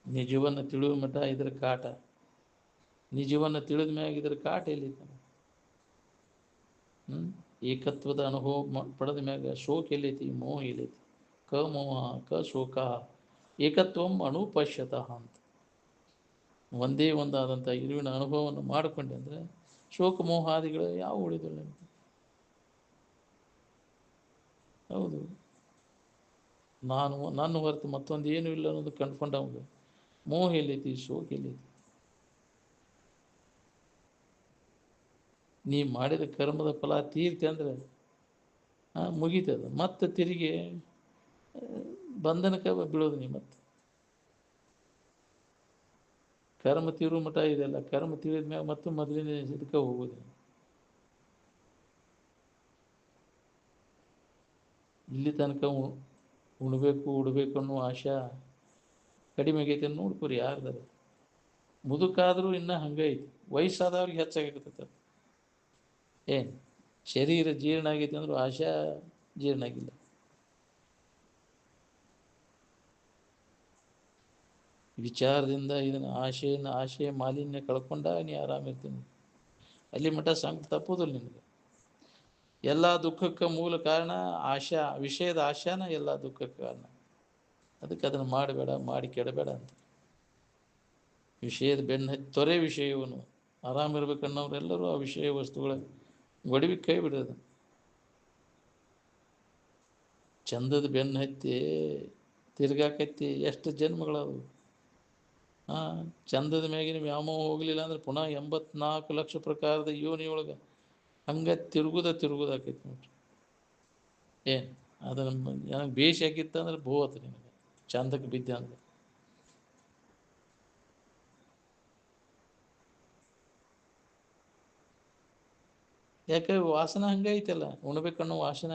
ನಿಜವನ್ನು ತಿಳಿಯುವ ಮಟ್ಟ ಇದರ ಕಾಟ. ನಿಜವನ್ನು ತಿಳಿದ ಮ್ಯಾಗ ಇದ್ರ ಕಾಟ ಎಲ್ಲಿದ್ದಾನೆ? ಏಕತ್ವದ ಅನುಭವ ಪಡೆದ ಮ್ಯಾಗ ಶೋಕ ಎಲ್ಲೈತಿ, ಮೋಹ ಎಲ್ಲೈತಿ? ಕ ಮೋಹ ಕ ಶೋಕ ಏಕತ್ವಂ ಅನುಪಶ್ಯತಃ ಅಂತ ಒಂದೇ ಒಂದಾದಂಥ ಇರುವಿನ ಅನುಭವವನ್ನು ಮಾಡಿಕೊಂಡೆ ಅಂದರೆ ಶೋಕ ಮೋಹಾದಿಗಳು ಯಾವ ಉಳಿದಿಲ್ಲ ನಿಮಗೆ. ಹೌದು, ನನ್ನ ಹೊರತು ಮತ್ತೊಂದು ಏನೂ ಇಲ್ಲ ಅನ್ನೋದು ಕಂಡ್ಕೊಂಡವಂಗ ಮೋಹ ಎಲ್ಲೈತಿ, ಶೋಕ ಎಲ್ಲೈತಿ? ನೀ ಮಾಡಿದ ಕರ್ಮದ ಫಲ ತೀರ್ತಿ ಅಂದ್ರೆ ಮುಗೀತದ. ಮತ್ತೆ ತಿರುಗಿ ಬಂಧನಕ್ಕೆ ಬೀಳೋದು. ನೀ ಮತ್ತೆ ಕರ್ಮ ತೀರು ಮಠ ಇದೆಲ್ಲ, ಕರ್ಮ ತೀರಿದ ಮ್ಯಾಗ ಮತ್ತು ಮೊದಲಿನ ಇದಕ್ಕೆ ಹೋಗೋದು. ಇಲ್ಲಿ ತನಕ ಉಣ್ಬೇಕು ಉಡ್ಬೇಕು ಅನ್ನೋ ಆಶಾ ಕಡಿಮೆ ಆಗೈತೆ ನೋಡ್ಕೊರಿ. ಯಾರ್ದಾರ ಮುದುಕಾದ್ರೂ ಇನ್ನೂ ಹಂಗೆ ಐತಿ, ವಯಸ್ಸಾದವ್ರಿಗೆ ಹೆಚ್ಚಾಗಿರ್ತೈತೆ. ಏನು ಶರೀರ ಜೀರ್ಣ ಆಗೈತೆ ಅಂದ್ರೂ ಆಶಾ ಜೀರ್ಣ ಆಗಿಲ್ಲ. ವಿಚಾರದಿಂದ ಇದನ್ನು ಆಶೆ ಮಾಲಿನ್ಯ ಕಳ್ಕೊಂಡಾಗ ನೀ ಆರಾಮಿರ್ತೀನಿ. ಅಲ್ಲಿ ಮಠ ಸಂಕಟ ತಪ್ಪೋದಿಲ್ಲ ನಿನಗೆ. ಎಲ್ಲ ದುಃಖಕ್ಕೆ ಮೂಲ ಕಾರಣ ಆಶಾ, ವಿಷಯದ ಆಶಾನ ಎಲ್ಲ ದುಃಖಕ್ಕೆ ಕಾರಣ. ಅದಕ್ಕೆ ಅದನ್ನು ಮಾಡಬೇಡ, ಮಾಡಿ ಕೆಡಬೇಡ ಅಂತ. ವಿಷಯದ ಬೆನ್ನ ತೊರೆ ವಿಷಯವನ್ನು ಆರಾಮಿರ್ಬೇಕನ್ನೋರೆಲ್ಲರೂ ಆ ವಿಷಯ ವಸ್ತುಗಳ ಗೊಡವಿ ಕೈ ಬಿಡೋದು. ಚಂದದ ಬೆನ್ನ ಹತ್ತಿ ತಿರ್ಗಾಕತ್ತಿ ಎಷ್ಟು ಜನ್ಮಗಳವು. ಚಂದದ ಮ್ಯಾಗಿನ ವ್ಯಾಮೋಹ ಹೋಗಲಿಲ್ಲ ಅಂದ್ರೆ ಪುನಃ 84 ಲಕ್ಷ ಪ್ರಕಾರದ ಯೋನಿಯೊಳಗೆ ಹಂಗೆ ತಿರುಗುದಾಕೈತಿ ನೋಡ್ರಿ. ಏನು ಅದನ್ನು ನನಗೆ ಬೇಷ್ ಆಗಿತ್ತಂದ್ರೆ ಬೋತ್ ನಿನಗೆ ಚಂದಕ್ಕೆ ಬಿದ್ದೆ ಅಂದ್ರೆ. ಯಾಕೆ ವಾಸನ ಹಂಗೆ ಐತಲ್ಲ, ಉಣ್ಬೇಕನ್ನೋ ವಾಸನ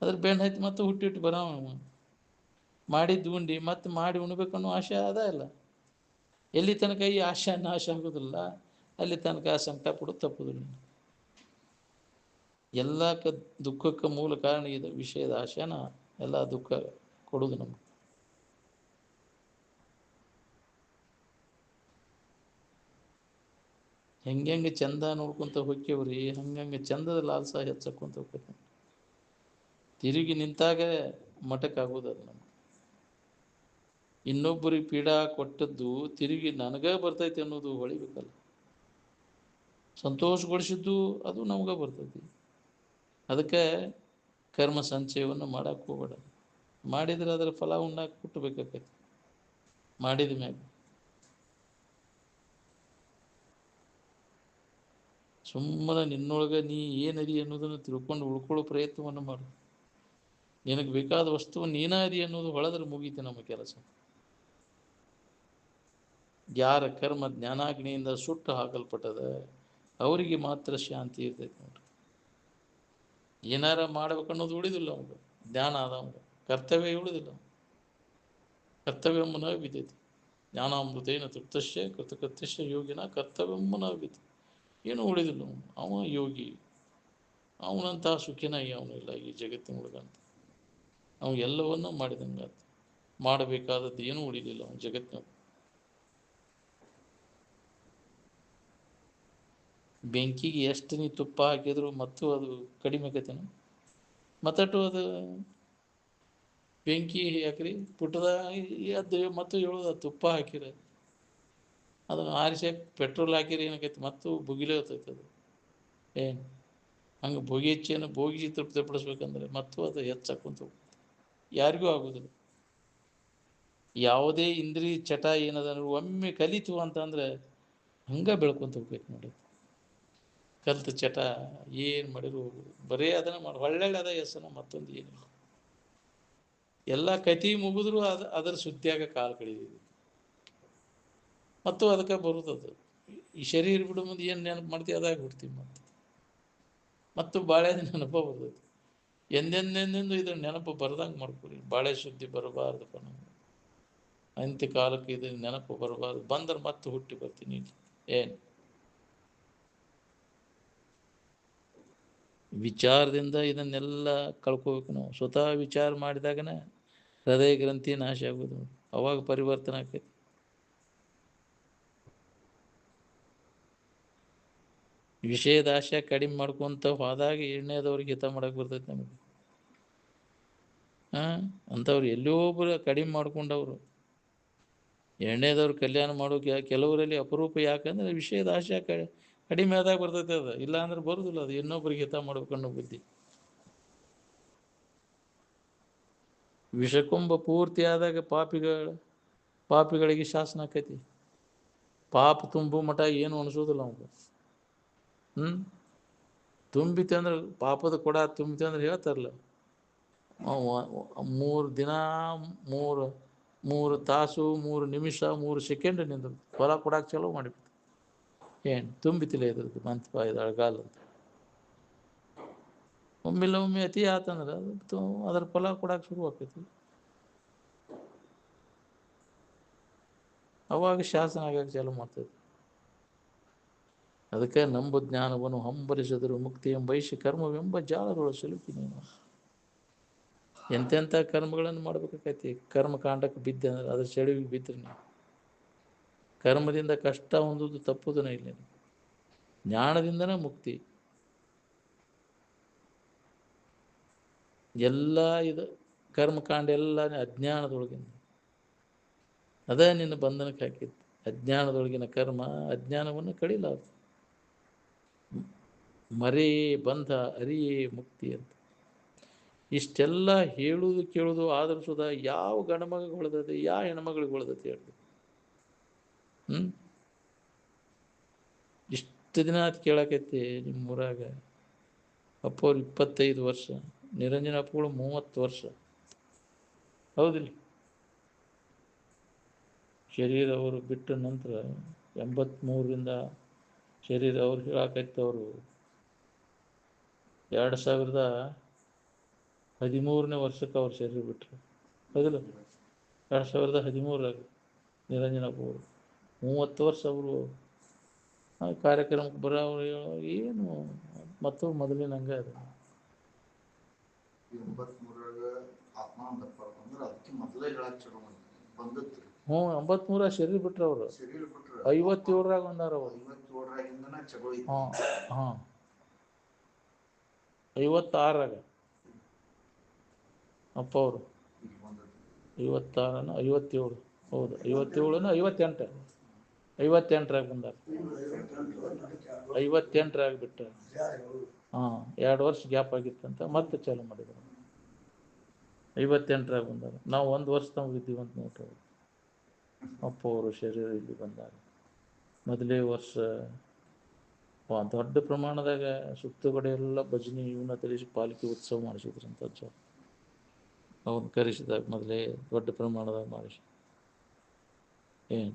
ಅದ್ರ ಬೆನ್ನ ಹತ್ತಿ ಮತ್ತೆ ಹುಟ್ಟಿಟ್ಟು ಬರೋವ ಮಾಡಿದ್ದು ಉಂಡು ಮತ್ತೆ ಮಾಡಿ ಉಣ್ಬೇಕನ್ನೋ ಆಶೆ ಅದ ಇಲ್ಲ. ಎಲ್ಲಿ ತನಕ ಈ ಆಶೆ ನಾಶ ಆಗೋದಿಲ್ಲ ಅಲ್ಲಿ ತನಕ ಆ ಸಂಕಟ ಪಡೋದು ತಪ್ಪುದಿಲ್ಲ. ಎಲ್ಲಕ್ಕೆ ದುಃಖಕ್ಕೆ ಮೂಲ ಕಾರಣ ಇದು ವಿಷಯದ ಆಶೆನ ಎಲ್ಲ ದುಃಖ ಕೊಡೋದು ನಮ್ಗೆ. ಹೆಂಗೆ ಚಂದ ನೋಡ್ಕೊತ ಹೋಗ್ಯವ್ರಿ, ಹಂಗಂಗೆ ಚಂದದ ಲಾಲ್ಸ ಹೆಚ್ಚಕ್ಕೊಂತ ಹೋಗ್ತೈತೆ. ತಿರುಗಿ ನಿಂತಾಗ ಮಠಕ್ಕಾಗೋದು ಅದು ನಮ್ಗೆ. ಇನ್ನೊಬ್ಬರಿಗೆ ಪೀಡಾ ಕೊಟ್ಟದ್ದು ತಿರುಗಿ ನನಗೆ ಬರ್ತೈತಿ ಅನ್ನೋದು ಹೊಳಿಬೇಕಲ್ಲ. ಸಂತೋಷಗೊಳಿಸಿದ್ದು ಅದು ನಮ್ಗೆ ಬರ್ತೈತಿ. ಅದಕ್ಕೆ ಕರ್ಮ ಸಂಚಯವನ್ನು ಮಾಡಕ್ಕೆ ಹೋಗಬೇಡ. ಮಾಡಿದರೆ ಅದರ ಫಲ ಉಣ್ಣಾಕೆ ಹುಟ್ಟಬೇಕಾಕೈತಿ ಮಾಡಿದ ಮ್ಯಾಗ. ಸುಮ್ಮನೆ ನಿನ್ನೊಳಗೆ ನೀ ಏನದಿ ಅನ್ನೋದನ್ನು ತಿಳ್ಕೊಂಡು ಉಳ್ಕೊಳ್ಳೋ ಪ್ರಯತ್ನವನ್ನು ಮಾಡು. ನಿನಗೆ ಬೇಕಾದ ವಸ್ತುವನ್ನು ನೀನಾದಿ ಅನ್ನೋದು ಹೊಳೆದ್ರೆ ಮುಗೀತು ನಮ್ಮ ಕೆಲಸ. ಯಾರ ಕರ್ಮ ಜ್ಞಾನಾಗ್ನಿಯಿಂದ ಸುಟ್ಟು ಹಾಕಲ್ಪಟ್ಟದ ಅವರಿಗೆ ಮಾತ್ರ ಶಾಂತಿ ಇರ್ತೈತೆ ನೋಡ್ರಿ. ಏನಾರ ಮಾಡ್ಬೇಕನ್ನೋದು ಉಳಿದಿಲ್ಲ ಅವಂಗೆ. ಜ್ಞಾನ ಆದವಂಗೆ ಕರ್ತವ್ಯ ಉಳಿದಿಲ್ಲ. ಕರ್ತವ್ಯಮ್ಮನ ಬಿದ್ದೈತಿ. ಜ್ಞಾನಾಮೃತೇನ ತೃಪ್ತಶ್ಯ ಕೃತಕೃತ್ಯಶ್ಯ ಯೋಗಿನ ಕರ್ತವ್ಯಮ್ಮನ ಬಿದ್ದು ಏನೂ ಉಳಿದಿಲ್ಲ. ಅವ ಯೋಗಿ, ಅವನಂತಹ ಸುಖಿನ ಅವನು ಇಲ್ಲ ಈ ಜಗತ್ತಿನೊಳಗಂತ. ಅವನು ಎಲ್ಲವನ್ನೂ ಮಾಡಿದಂಗೆ ಮಾಡಬೇಕಾದದ್ದು ಏನೂ ಉಳಿಲಿಲ್ಲ ಅವನು ಜಗತ್ತಿನ. ಬೆಂಕಿಗೆ ಎಷ್ಟು ನೀ ತುಪ್ಪ ಹಾಕಿದ್ರು ಮತ್ತು ಅದು ಕಡಿಮೆ ಆಕೈತೇನು? ಮತ್ತಟ್ಟು ಅದು ಬೆಂಕಿ ಹಾಕ್ರಿ ಪುಟ್ಟದ ಅದು ಮತ್ತು ಹೇಳೋದು ತುಪ್ಪ ಹಾಕಿರ ಅದನ್ನು ಆರಿಸಿ ಪೆಟ್ರೋಲ್ ಹಾಕಿರಿ ಏನಾಕೈತಿ ಮತ್ತು ಬುಗಿಲೇ ಹೋಗ್ತೈತೆ ಅದು. ಏನು ಹಂಗೆ ಬೋಗಿ ಹೆಚ್ಚೇನು ಬೋಗಿ ತೃಪ್ತಿಪಡಿಸ್ಬೇಕಂದ್ರೆ ಮತ್ತು ಅದು ಹೆಚ್ಚಾಕೊಂತ ಹೋಗ್ತದೆ. ಯಾರಿಗೂ ಆಗೋದಿಲ್ಲ. ಯಾವುದೇ ಇಂದ್ರಿಯ ಚಟ ಏನದ ಒಮ್ಮೆ ಕಲಿತು ಅಂತಂದ್ರೆ ಹಂಗೆ ಬೆಳ್ಕೊಂತ ಹೋಗ್ಬೇಕು ನೋಡಿ. ಕಲ್ತು ಚಟ ಏನು ಮಾಡಿದ್ರು ಬರೀ ಅದನ್ನು ಮಾಡಿ ಒಳ್ಳೆಳ್ಳೆ ಅದ ಹೆಸರು, ಮತ್ತೊಂದು ಏನಿಲ್ಲ. ಎಲ್ಲ ಕತಿ ಮುಗಿದ್ರು ಅದರ ಸುದ್ದಿಯಾಗ ಕಾಲು ಕಳಿದಿದೆ ಮತ್ತು ಅದಕ್ಕೆ ಬರುತ್ತದು. ಈ ಶರೀರ ಬಿಡು ಮುಂದೆ ಏನು ನೆನಪು ಮಾಡ್ತೀವಿ ಅದಾಗ ಬಿಡ್ತೀವಿ. ಮತ್ತು ಬಾಳೆ ನೆನಪ ಬರ್ತೈತಿ. ಎಂದೆಂದೆಂದೆಂದು ಇದ್ರ ನೆನಪು ಬರ್ದಂಗೆ ಮಾಡ್ಕೊರಿ. ಬಾಳೆ ಸುದ್ದಿ ಬರಬಾರ್ದಪ್ಪ ನಮ್ಗೆ. ಅಂತ್ಯ ಕಾಲಕ್ಕೆ ಇದು ನೆನಪು ಬರಬಾರ್ದು. ಬಂದ್ರೆ ಮತ್ತೆ ಹುಟ್ಟಿ ಬರ್ತೀನಿ. ಏನು ವಿಚಾರದಿಂದ ಇದನ್ನೆಲ್ಲ ಕಳ್ಕೋಬೇಕು ನಾವು. ಸ್ವತಃ ವಿಚಾರ ಮಾಡಿದಾಗನೇ ಹೃದಯ ಗ್ರಂಥಿ ನಾಶ ಆಗೋದು. ಅವಾಗ ಪರಿವರ್ತನೆ ಆಕೈತಿ. ವಿಷಯದ ಆಶೆ ಕಡಿಮೆ ಮಾಡ್ಕೊಂತ ಹೋದಾಗ ಎಣ್ಣೆದವ್ರಿಗೆ ಹಿತ ಮಾಡಕ್ಕೆ ಬರ್ತೈತೆ ನಮಗೆ. ಅಂಥವ್ರು ಎಲ್ಲೋ ಒಬ್ಬರು ಕಡಿಮೆ ಮಾಡ್ಕೊಂಡವರು. ಎಣ್ಣೆದವ್ರು ಕಲ್ಯಾಣ ಮಾಡೋಕೆ ಕೆಲವರಲ್ಲಿ ಅಪರೂಪ. ಯಾಕಂದ್ರೆ ವಿಷಯದ ಆಶೆ ಕಡಿಮೆ ಆದಾಗ ಬರ್ತೈತೆ ಅದು, ಇಲ್ಲ ಅಂದ್ರೆ ಬರುದಿಲ್ಲ ಅದು. ಇನ್ನೊಬ್ಬರಿಗೆ ಹಿತ ಮಾಡ್ಬೇಕನ್ನೋ ಬುದ್ಧಿ. ವಿಷಕುಂಭ ಪೂರ್ತಿ ಆದಾಗ ಪಾಪಿಗಳಿಗೆ ಶಾಸನ ಆಕೈತಿ. ಪಾಪ ತುಂಬು ಮಠ ಏನು ಅನಿಸೋದಿಲ್ಲ ಅವ್ನು. ತುಂಬಿತೆ ಅಂದ್ರೆ ಪಾಪದ ಕೊಡ ತುಂಬಿತೆ ಅಂದ್ರೆ ಹೇಳ್ತಾರಲ್ಲ, 3 ದಿನ 3 ತಾಸು 3 ನಿಮಿಷ 3 ಸೆಕೆಂಡ್ ನಿಂದು ಹೊಲ ಕೊಡಾಕ್ ಚಲೋ ಮಾಡಿಬಿಡ್ತು. ಏನು ತುಂಬಿತಿಲ್ಲ ಇದ್ರದ್ದು ಮಂತ್ಪ ಇದು ಅಳಗಾಲ ಅಂತ. ಒಮ್ಮೆ ಅತಿ ಆತಂದ್ರೆ ಅದ್ರ ಫಲ ಕೊಡಾಕ್ ಶುರು ಆಕೈತಿ. ಅವಾಗ ಶಾಸನ ಆಗಕ್ಕೆ ಚಾಲು ಮಾಡ್ತೈತಿ. ಅದಕ್ಕೆ ನಂಬು ಜ್ಞಾನವನ್ನು ಹಂಬಲಿಸಿದರು ಮುಕ್ತಿ ಎಂಬೈಸಿ ಕರ್ಮವೆಂಬ ಜಾಲದೊಳಗೆ ಸಿಲುಕಿ ನೀನು. ಎಂತೆಂಥ ಕರ್ಮಗಳನ್ನು ಮಾಡ್ಬೇಕಾಕೈತಿ. ಕರ್ಮಕಾಂಡಕ್ಕೆ ಬಿದ್ದೆ ಅಂದ್ರೆ ಅದ್ರ ಸೆಳವಿಗೆ ಬಿದ್ದರೆ ನೀವು ಕರ್ಮದಿಂದ ಕಷ್ಟ ಹೊಂದುವುದು ತಪ್ಪುದನೇ ಇಲ್ಲ. ಜ್ಞಾನದಿಂದನೇ ಮುಕ್ತಿ. ಎಲ್ಲ ಇದು ಕರ್ಮಕಾಂಡ ಎಲ್ಲ ಅಜ್ಞಾನದೊಳಗಿಂದ ಅದೇ ನಿನ್ನ ಬಂಧನಕ್ಕೆ ಹಾಕಿತ್ತು. ಅಜ್ಞಾನದೊಳಗಿನ ಕರ್ಮ ಅಜ್ಞಾನವನ್ನು ಕಡಿಲಾರದು. ಮರೇ ಬಂಧ ಅರಿಯೇ ಮುಕ್ತಿ ಅಂತ ಇಷ್ಟೆಲ್ಲ ಹೇಳುವುದು ಕೇಳುವುದು. ಆದರೂ ಸುಧಾ ಯಾವ ಗಂಡಮಗಳಿಗೆ ಹೊಳೆದೈತೆ, ಯಾವ ಹೆಣ್ಮಗಳಿಗೆ ಹೊಳೆದೈತೆ ಹೇಳ್ತೀವಿ. ಇಷ್ಟು ದಿನ ಅದು ಕೇಳಕೈತಿ ನಿಮ್ಮೂರಾಗ. ಅಪ್ಪವ್ರು 25 ವರ್ಷ, ನಿರಂಜನ ಅಪ್ಪಗಳು 30 ವರ್ಷ. ಹೌದಿಲ್ಲ? ಶರೀರ ಅವರು ಬಿಟ್ಟ ನಂತರ 83ರಿಂದ ಶರೀರ ಅವ್ರು ಹೇಳಕೈತವರು 2013ನೇ ವರ್ಷಕ್ಕೆ ಅವ್ರ ಶರೀರ ಬಿಟ್ಟರು. ಹೌದಿಲ್ಲ? 2013ರಾಗ ನಿರಂಜನಪ್ಪ ಅವರು 30 ವರ್ಷ ಅವರು ಕಾರ್ಯಕ್ರಮಕ್ಕೆ ಬರೋ ಅವ್ರು ಏನು ಮತ್ತು ಮೊದಲಿನ ಹಂಗೆ ಅದು 83 ಶರೀರ ಬಿಟ್ರು ಅವರು. 57ರಾಗ ಬಂದಾರ ಅವರು. 56ರಾಗ ಅಪ್ಪ ಅವರು 56 57. ಹೌದು 57 58ರಾಗ ಬಂದಾರ. 58ರಾಗ ಬಿಟ್ಟ. 2 ವರ್ಷ ಗ್ಯಾಪ್ ಆಗಿತ್ತಂತ ಮತ್ತೆ ಚಾಲು ಮಾಡಿದ್ರು. 58ರಾಗ ಬಂದಾರ. ನಾವು 1 ವರ್ಷ ಇದ್ದೀವಿ ಅಂತ ನೋಡ್ರಿ. ಅಪ್ಪ ಅವರು ಶರೀರ ಇಲ್ಲಿ ಬಂದಾಗ ಮೊದಲೇ ವರ್ಷ ದೊಡ್ಡ ಪ್ರಮಾಣದಾಗ ಸುತ್ತುಗಡೆ ಎಲ್ಲ ಭಜನೆ ಇವನ್ನ ತಿಳಿಸಿ ಪಾಲಿಕೆ ಉತ್ಸವ ಮಾಡಿಸಿದ್ರಂತ. ಅವನು ಕರೆಸಿದಾಗ ಮೊದಲೇ ದೊಡ್ಡ ಪ್ರಮಾಣದಾಗ ಮಾಡಿಸಿ. ಏನು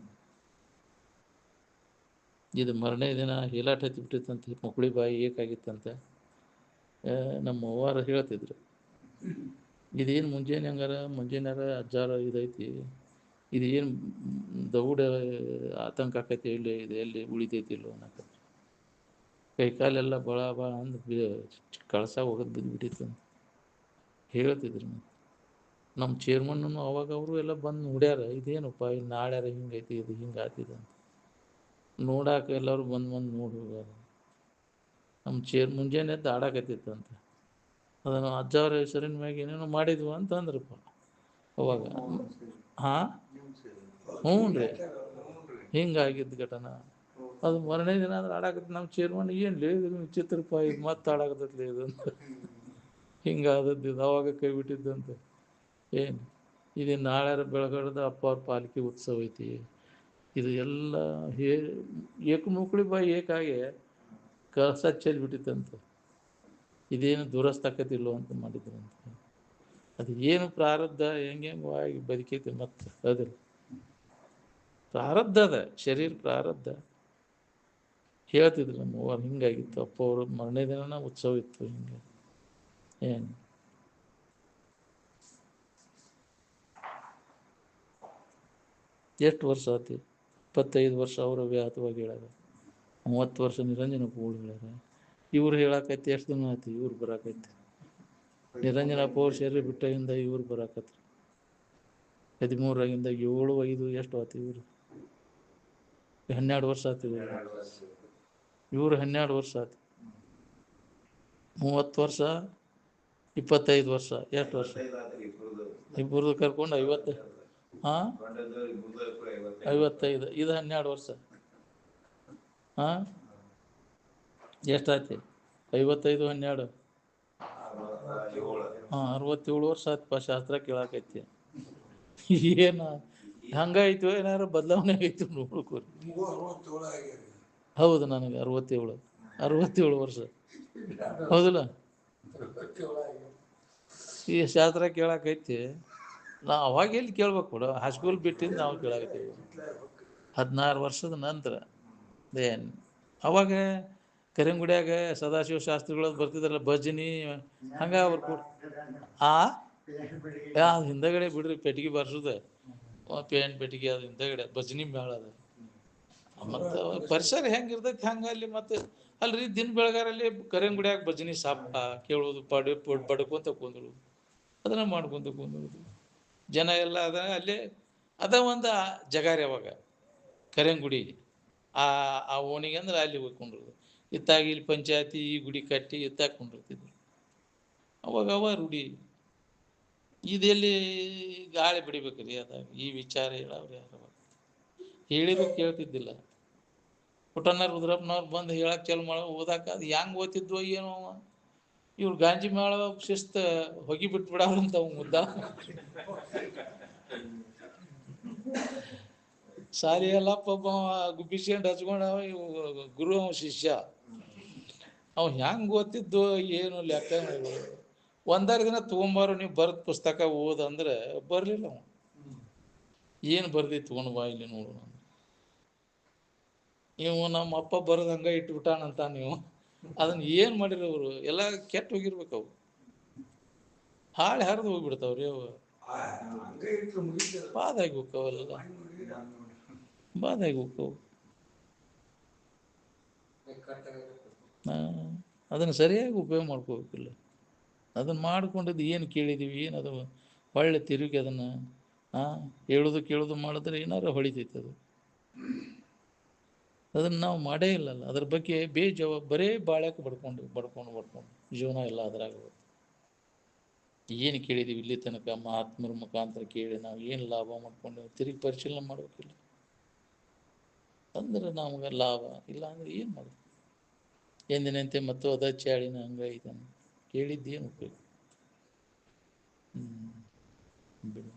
ಇದು ಮರನೇ ದಿನ ಹೀಲಾಟ ಹತ್ತಿ ಬಿಟ್ಟಿತ್ತಂತೆ. ಮಕ್ಕಳಿ ಬಾಯಿ ಏಕಾಗಿತ್ತಂತೆ. ನಮ್ಮ ಅವ್ವಾರು ಹೇಳ್ತಿದ್ರು, ಇದೇನು ಮುಂಜಾನೆ ಅಜ್ಜಾರ ಇದೈತಿ, ಇದೇನು ದೌಡ ಆತಂಕ ಆಕೈತಿ, ಇಲ್ಲಿ ಇದು ಎಲ್ಲಿ ಉಳಿತೈತಿ ಇಲ್ಲೋ ಅನ್ನಕ. ಕೈಕಾಲೆಲ್ಲ ಬಳ ಅಂದು ಕಳಸ ಹೋಗೋದು ಬಿದ್ದುಬಿಟ್ಟಿತ್ತು ಅಂತ ಹೇಳ್ತಿದ್ರು. ನಮ್ಮ ಚೇರ್ಮನ್ನು ಅವಾಗ ಅವರು ಎಲ್ಲ ಬಂದು ನೋಡ್ಯಾರ, ಇದೇನಪ್ಪ ಇಲ್ಲಿ ನಾಳ್ಯಾರ ಹಿಂಗೈತಿ, ಇದು ಹಿಂಗೆ ಆತಿದೆ ಅಂತ ನೋಡಾಕ ಎಲ್ಲರೂ ಬಂದು ನೋಡಿ ಹೋಗ್ಯಾರ. ನಮ್ಮ ಮುಂಜಾನೆ ಎದ್ದು ಆಡಾಕತ್ತಿತ್ತಂತ. ಅದನ್ನು ಅಜ್ಜವ್ರ ಹೆಸರಿನ ಮ್ಯಾಗ ಏನೇನೋ ಮಾಡಿದ್ವು ಅಂತ ಅಂದ್ರಪ್ಪ ಅವಾಗ. ಹ್ಞೂ ರೀ, ಹಿಂಗಾಗಿದ್ದು ಘಟನಾ. ಅದು ಮರನೇ ದಿನ ಅಂದ್ರೆ ಆಡಾಕತ್ತೆ. ನಮ್ಮ ಚೇರ್ಮನ್ ಏನು ಲೇದು ವಿಚಿತ್ರಪ್ಪ, ಇದು ಮತ್ತೆ ಆಡಾಕತ್ತೈತಿ ಇದು ಅಂತ ಹಿಂಗಾದದ್ದು. ಇದು ಅವಾಗ ಕೈ ಬಿಟ್ಟಿದ್ದಂತೆ. ಏನು ಇದು ನಾಳೆ ಬೆಳಗಡೆದ ಅಪ್ಪ ಅವ್ರ ಪಾಲಿಕೆ ಉತ್ಸವ ಐತಿ. ಇದು ಎಲ್ಲ ಏಕಮುಕ್ಳಿ ಬಾಯಿ ಏಕಾಗಿ ಕಸ ಚೆಲ್ಬಿಟ್ಟಿತ್ತಂತೆ. ಇದೇನು ದುರಸ್ತಾಕತಿಲ್ಲೋ ಅಂತ ಮಾಡಿದ್ರಂತೆ. ಅದು ಏನು ಪ್ರಾರಬ್ಧ ಹೆಂಗೆ ಆಗಿ ಬದುಕೈತಿ ಮತ್ತೆ. ಅದಿಲ್ಲ ಪ್ರಾರಬ್ಧ ಅದ, ಶರೀರ ಪ್ರಾರಬ್ಧ. ಹೇಳ್ತಿದ್ರು ನಮ್ಮ ಅವ್ರು ಹಿಂಗಾಗಿತ್ತು. ಅಪ್ಪ ಅವರು ಮರನೇ ದಿನ ಉತ್ಸವ ಇತ್ತು. ಹಿಂಗೆ ಏನು ಎಷ್ಟು ವರ್ಷ ಆತಿ? 25 ವರ್ಷ ಅವರು ವ್ಯಾಹತವಾಗಿ ಹೇಳ್ಯಾರ. 30 ವರ್ಷ ನಿರಂಜನ ಪೂರ್ಣ ಹೇಳ್ಯಾರ. ಇವ್ರು ಹೇಳಾಕೈತಿ ಎಷ್ಟು ದಿನ ಆಯ್ತು ಇವ್ರು ಬರಾಕೈತಿ. ನಿರಂಜನಪ್ಪ ಅವ್ರ ಶರೀರ ಬಿಟ್ಟಿಂದ ಇವ್ರು ಬರಾಕತ್ರಿ 13ರಾಗಿಂದ 7 5 ಎಷ್ಟು ಆತು ಇವ್ರು 12 ವರ್ಷ ಆತು. ಇವ್ರು 12 ವರ್ಷ ಆಯ್ತು. 30 ವರ್ಷ 25 ವರ್ಷ ಎಷ್ಟು ವರ್ಷ ಇಬ್ಬರದು ಕರ್ಕೊಂಡು 50. ಹಾಂ 55 ಇದು 12 ವರ್ಷ. ಹಾಂ ಎಷ್ಟಾಯ್ತು? 55 12 ಹಾಂ 67 ವರ್ಷ ಆಯ್ತಪ್ಪ. ಶಾಸ್ತ್ರ ಕೇಳಾಕೈತಿ. ಏನು ಹಂಗಾಯ್ತು ಏನಾರು ಬದಲಾವಣೆ ಆಯ್ತು ನೋಡ್ಕೋರಿ. ಹೌದು, ನನಗೆ 67 ವರ್ಷ. ಹೌದಿಲ್ಲ? ಈ ಶಾಸ್ತ್ರ ಕೇಳಾಕೈತಿ. ನಾವು ಅವಾಗ ಎಲ್ಲಿ ಕೇಳ್ಬೇಕು ಬಿಡು, ಹೈಸ್ಕೂಲ್ ಬಿಟ್ಟಿದ್ದು ನಾವು ಕೇಳಾಕತ್ತೀವಿ. 16 ವರ್ಷದ ನಂತರ ಏನು ಅವಾಗ ಕರಿಂಗುಡಿಯಾಗ ಸದಾಶಿವ ಶಾಸ್ತ್ರಿಗಳು ಬರ್ತಿದ್ರಲ್ಲ ಭಜನಿ, ಹಂಗ ಅವ್ರು ಕೂಡ ಅದು ಹಿಂದಗಡೆ ಬಿಡ್ರಿ, ಪೆಟ್ಟಿಗೆ ಬರ್ಸುದ ಪೇಂಟ್ ಪೆಟ್ಟಿಗೆ ಅದು ಹಿಂದಗಡೆ ಭಜನಿ ಮೇಳ ಅದು. ಮತ್ತು ಪರಿಸರ ಹೆಂಗಿರ್ತೈತಿ ಹಂಗ ಅಲ್ಲಿ. ಮತ್ತೆ ಅಲ್ರಿ ದಿನ ಬೆಳಗಾರಲ್ಲಿ ಕರಿಂಗುಡಿಯಾಗ ಭಜನಿ ಸಾಪ ಕೇಳೋದು, ಬಡ್ಕೊಂತ ಕುಂದ್ರು, ಅದನ್ನ ಮಾಡ್ಕೊಂತ ಕುಂದ್ರು ಜನ ಎಲ್ಲ. ಅದ ಅಲ್ಲೇ ಅದ ಒಂದು ಜಗಾರಿ ಅವಾಗ ಕರಿಂಗುಡಿ ಆ ಓಣಿಗೆ ಅಂದ್ರೆ ಅಲ್ಲಿ ಹೋಗ್ಕೊಂಡ್ರು. ಇತ್ತಾಗ ಇಲ್ಲಿ ಪಂಚಾಯತಿ ಈ ಗುಡಿ ಕಟ್ಟಿ ಇತ್ತಾಗ ಕೊಂಡಿರ್ತಿದ್ರು. ಅವಾಗ ರೂಢಿ. ಇದೆಲ್ಲಿ ಗಾಳಿ ಬಿಡಿಬೇಕ್ರಿ ಅದಾಗ ಈ ವಿಚಾರ ಹೇಳವ್ರು ಯಾರು ಹೇಳಿದ್ರು ಕೇಳ್ತಿದ್ದಿಲ್ಲ. ಪುಟ್ಟಣ್ಣ ರುದ್ರಪ್ಪನವ್ರು ಬಂದು ಹೇಳಕ್ ಚಾಲು ಮಾಡೋ ಓದಾಕ ಅದು ಹೆಂಗ್ ಓದ್ತಿದ್ವೋ ಏನೋ. ಇವ್ರು ಗಾಂಜಿ ಮೇಳ ಶಿಸ್ತ ಹೊಗಿ ಬಿಟ್ಬಿಡಾರಂತ ಮುದ್ದ ಸಾಲಿ ಎಲ್ಲಪ್ಪ ಗುಬ್ಬಿಸ್ಕೊಂಡು ಹಚ್ಕೊಂಡ ಗುರು ಅವ ಶಿಷ್ಯ. ಅವ್ ಹೆಂಗ್ ಓದ್ತಿದ್ದು ಏನು ಲೆಕ್ಕ. ಒಂದಾರು ದಿನ ತಗೊಂಬಾರು ನೀವು ಬರ್ದ ಪುಸ್ತಕ ಓದಂದ್ರೆ ಬರ್ಲಿಲ್ಲ ಅವ. ಏನು ಬರ್ದಿ ತಗೊಂಡು ಬಾ ಇಲ್ಲಿ ನೋಡು. ನೀವು ನಮ್ಮ ಅಪ್ಪ ಬರೋದು ಹಂಗ ಇಟ್ಬಿಟ್ಟಾನಂತ. ನೀವು ಅದನ್ನ ಏನು ಮಾಡಿರಿ ಅವರು ಎಲ್ಲ ಕೆಟ್ಟ ಹೋಗಿರ್ಬೇಕು. ಅವು ಹಾಳೆ ಹರಿದು ಹೋಗ್ಬಿಡ್ತಾವ್ರಿ. ಅವು ಬಾದಾಗಿ ಹೋಕ್ಕವಲ್ಲ, ಬಾದಾಗಿ ಹೋಕ್ಕವು. ಅದನ್ನು ಸರಿಯಾಗಿ ಉಪಯೋಗ ಮಾಡ್ಕೋಬೇಕಿಲ್ಲ. ಅದನ್ನು ಮಾಡ್ಕೊಂಡಿದ್ದು ಏನು ಕೇಳಿದ್ದೀವಿ, ಏನು ಅದು ಒಳ್ಳೆ ತಿರುಗಿ ಅದನ್ನು ಹೇಳೋದು ಮಾಡಿದ್ರೆ ಏನಾರು ಹೊಳಿತೈತೆ ಅದು. ಅದನ್ನು ನಾವು ಮಾಡೇ ಇಲ್ಲಲ್ಲ. ಅದ್ರ ಬಗ್ಗೆ ಬರೇ ಬಾಳ್ಯಾಕೆ ಬಡ್ಕೊಂಡು ಜೀವನ ಎಲ್ಲ ಅದ್ರಾಗ. ಏನು ಕೇಳಿದ್ದೀವಿ ಇಲ್ಲಿ ತನಕ ಮಹಾತ್ಮರ ಮುಖಾಂತರ ಕೇಳಿ ನಾವು ಏನು ಲಾಭ ಮಾಡ್ಕೊಂಡು ತಿರುಗಿ ಪರಿಶೀಲನೆ ಮಾಡ್ಬೇಕಿಲ್ಲ. ಅಂದ್ರೆ ನಮ್ಗೆ ಲಾಭ ಇಲ್ಲ ಅಂದ್ರೆ ಏನು ಮಾಡೋದು. ಎಂದಿನಂತೆ ಮತ್ತು ಅದ ಚಾಳಿನ ಹಂಗಾಯ್ತಾನೆ ಕೇಳಿದ್ದೇನು ಉಪಯೋಗ. ಬಿಡು.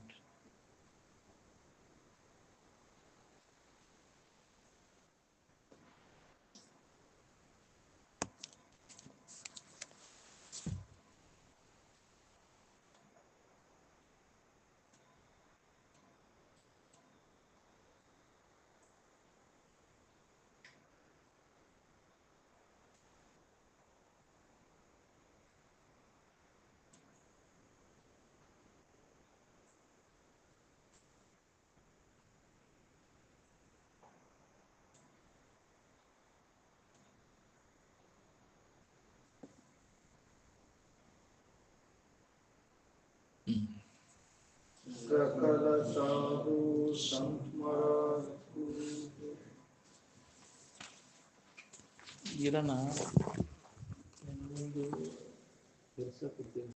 ಸಕಲ ಸಾಧು ಸಂಸ್ಮರ ಇರೋಣ ಕೆಲಸ ಕೊಡ್ತೀನಿ.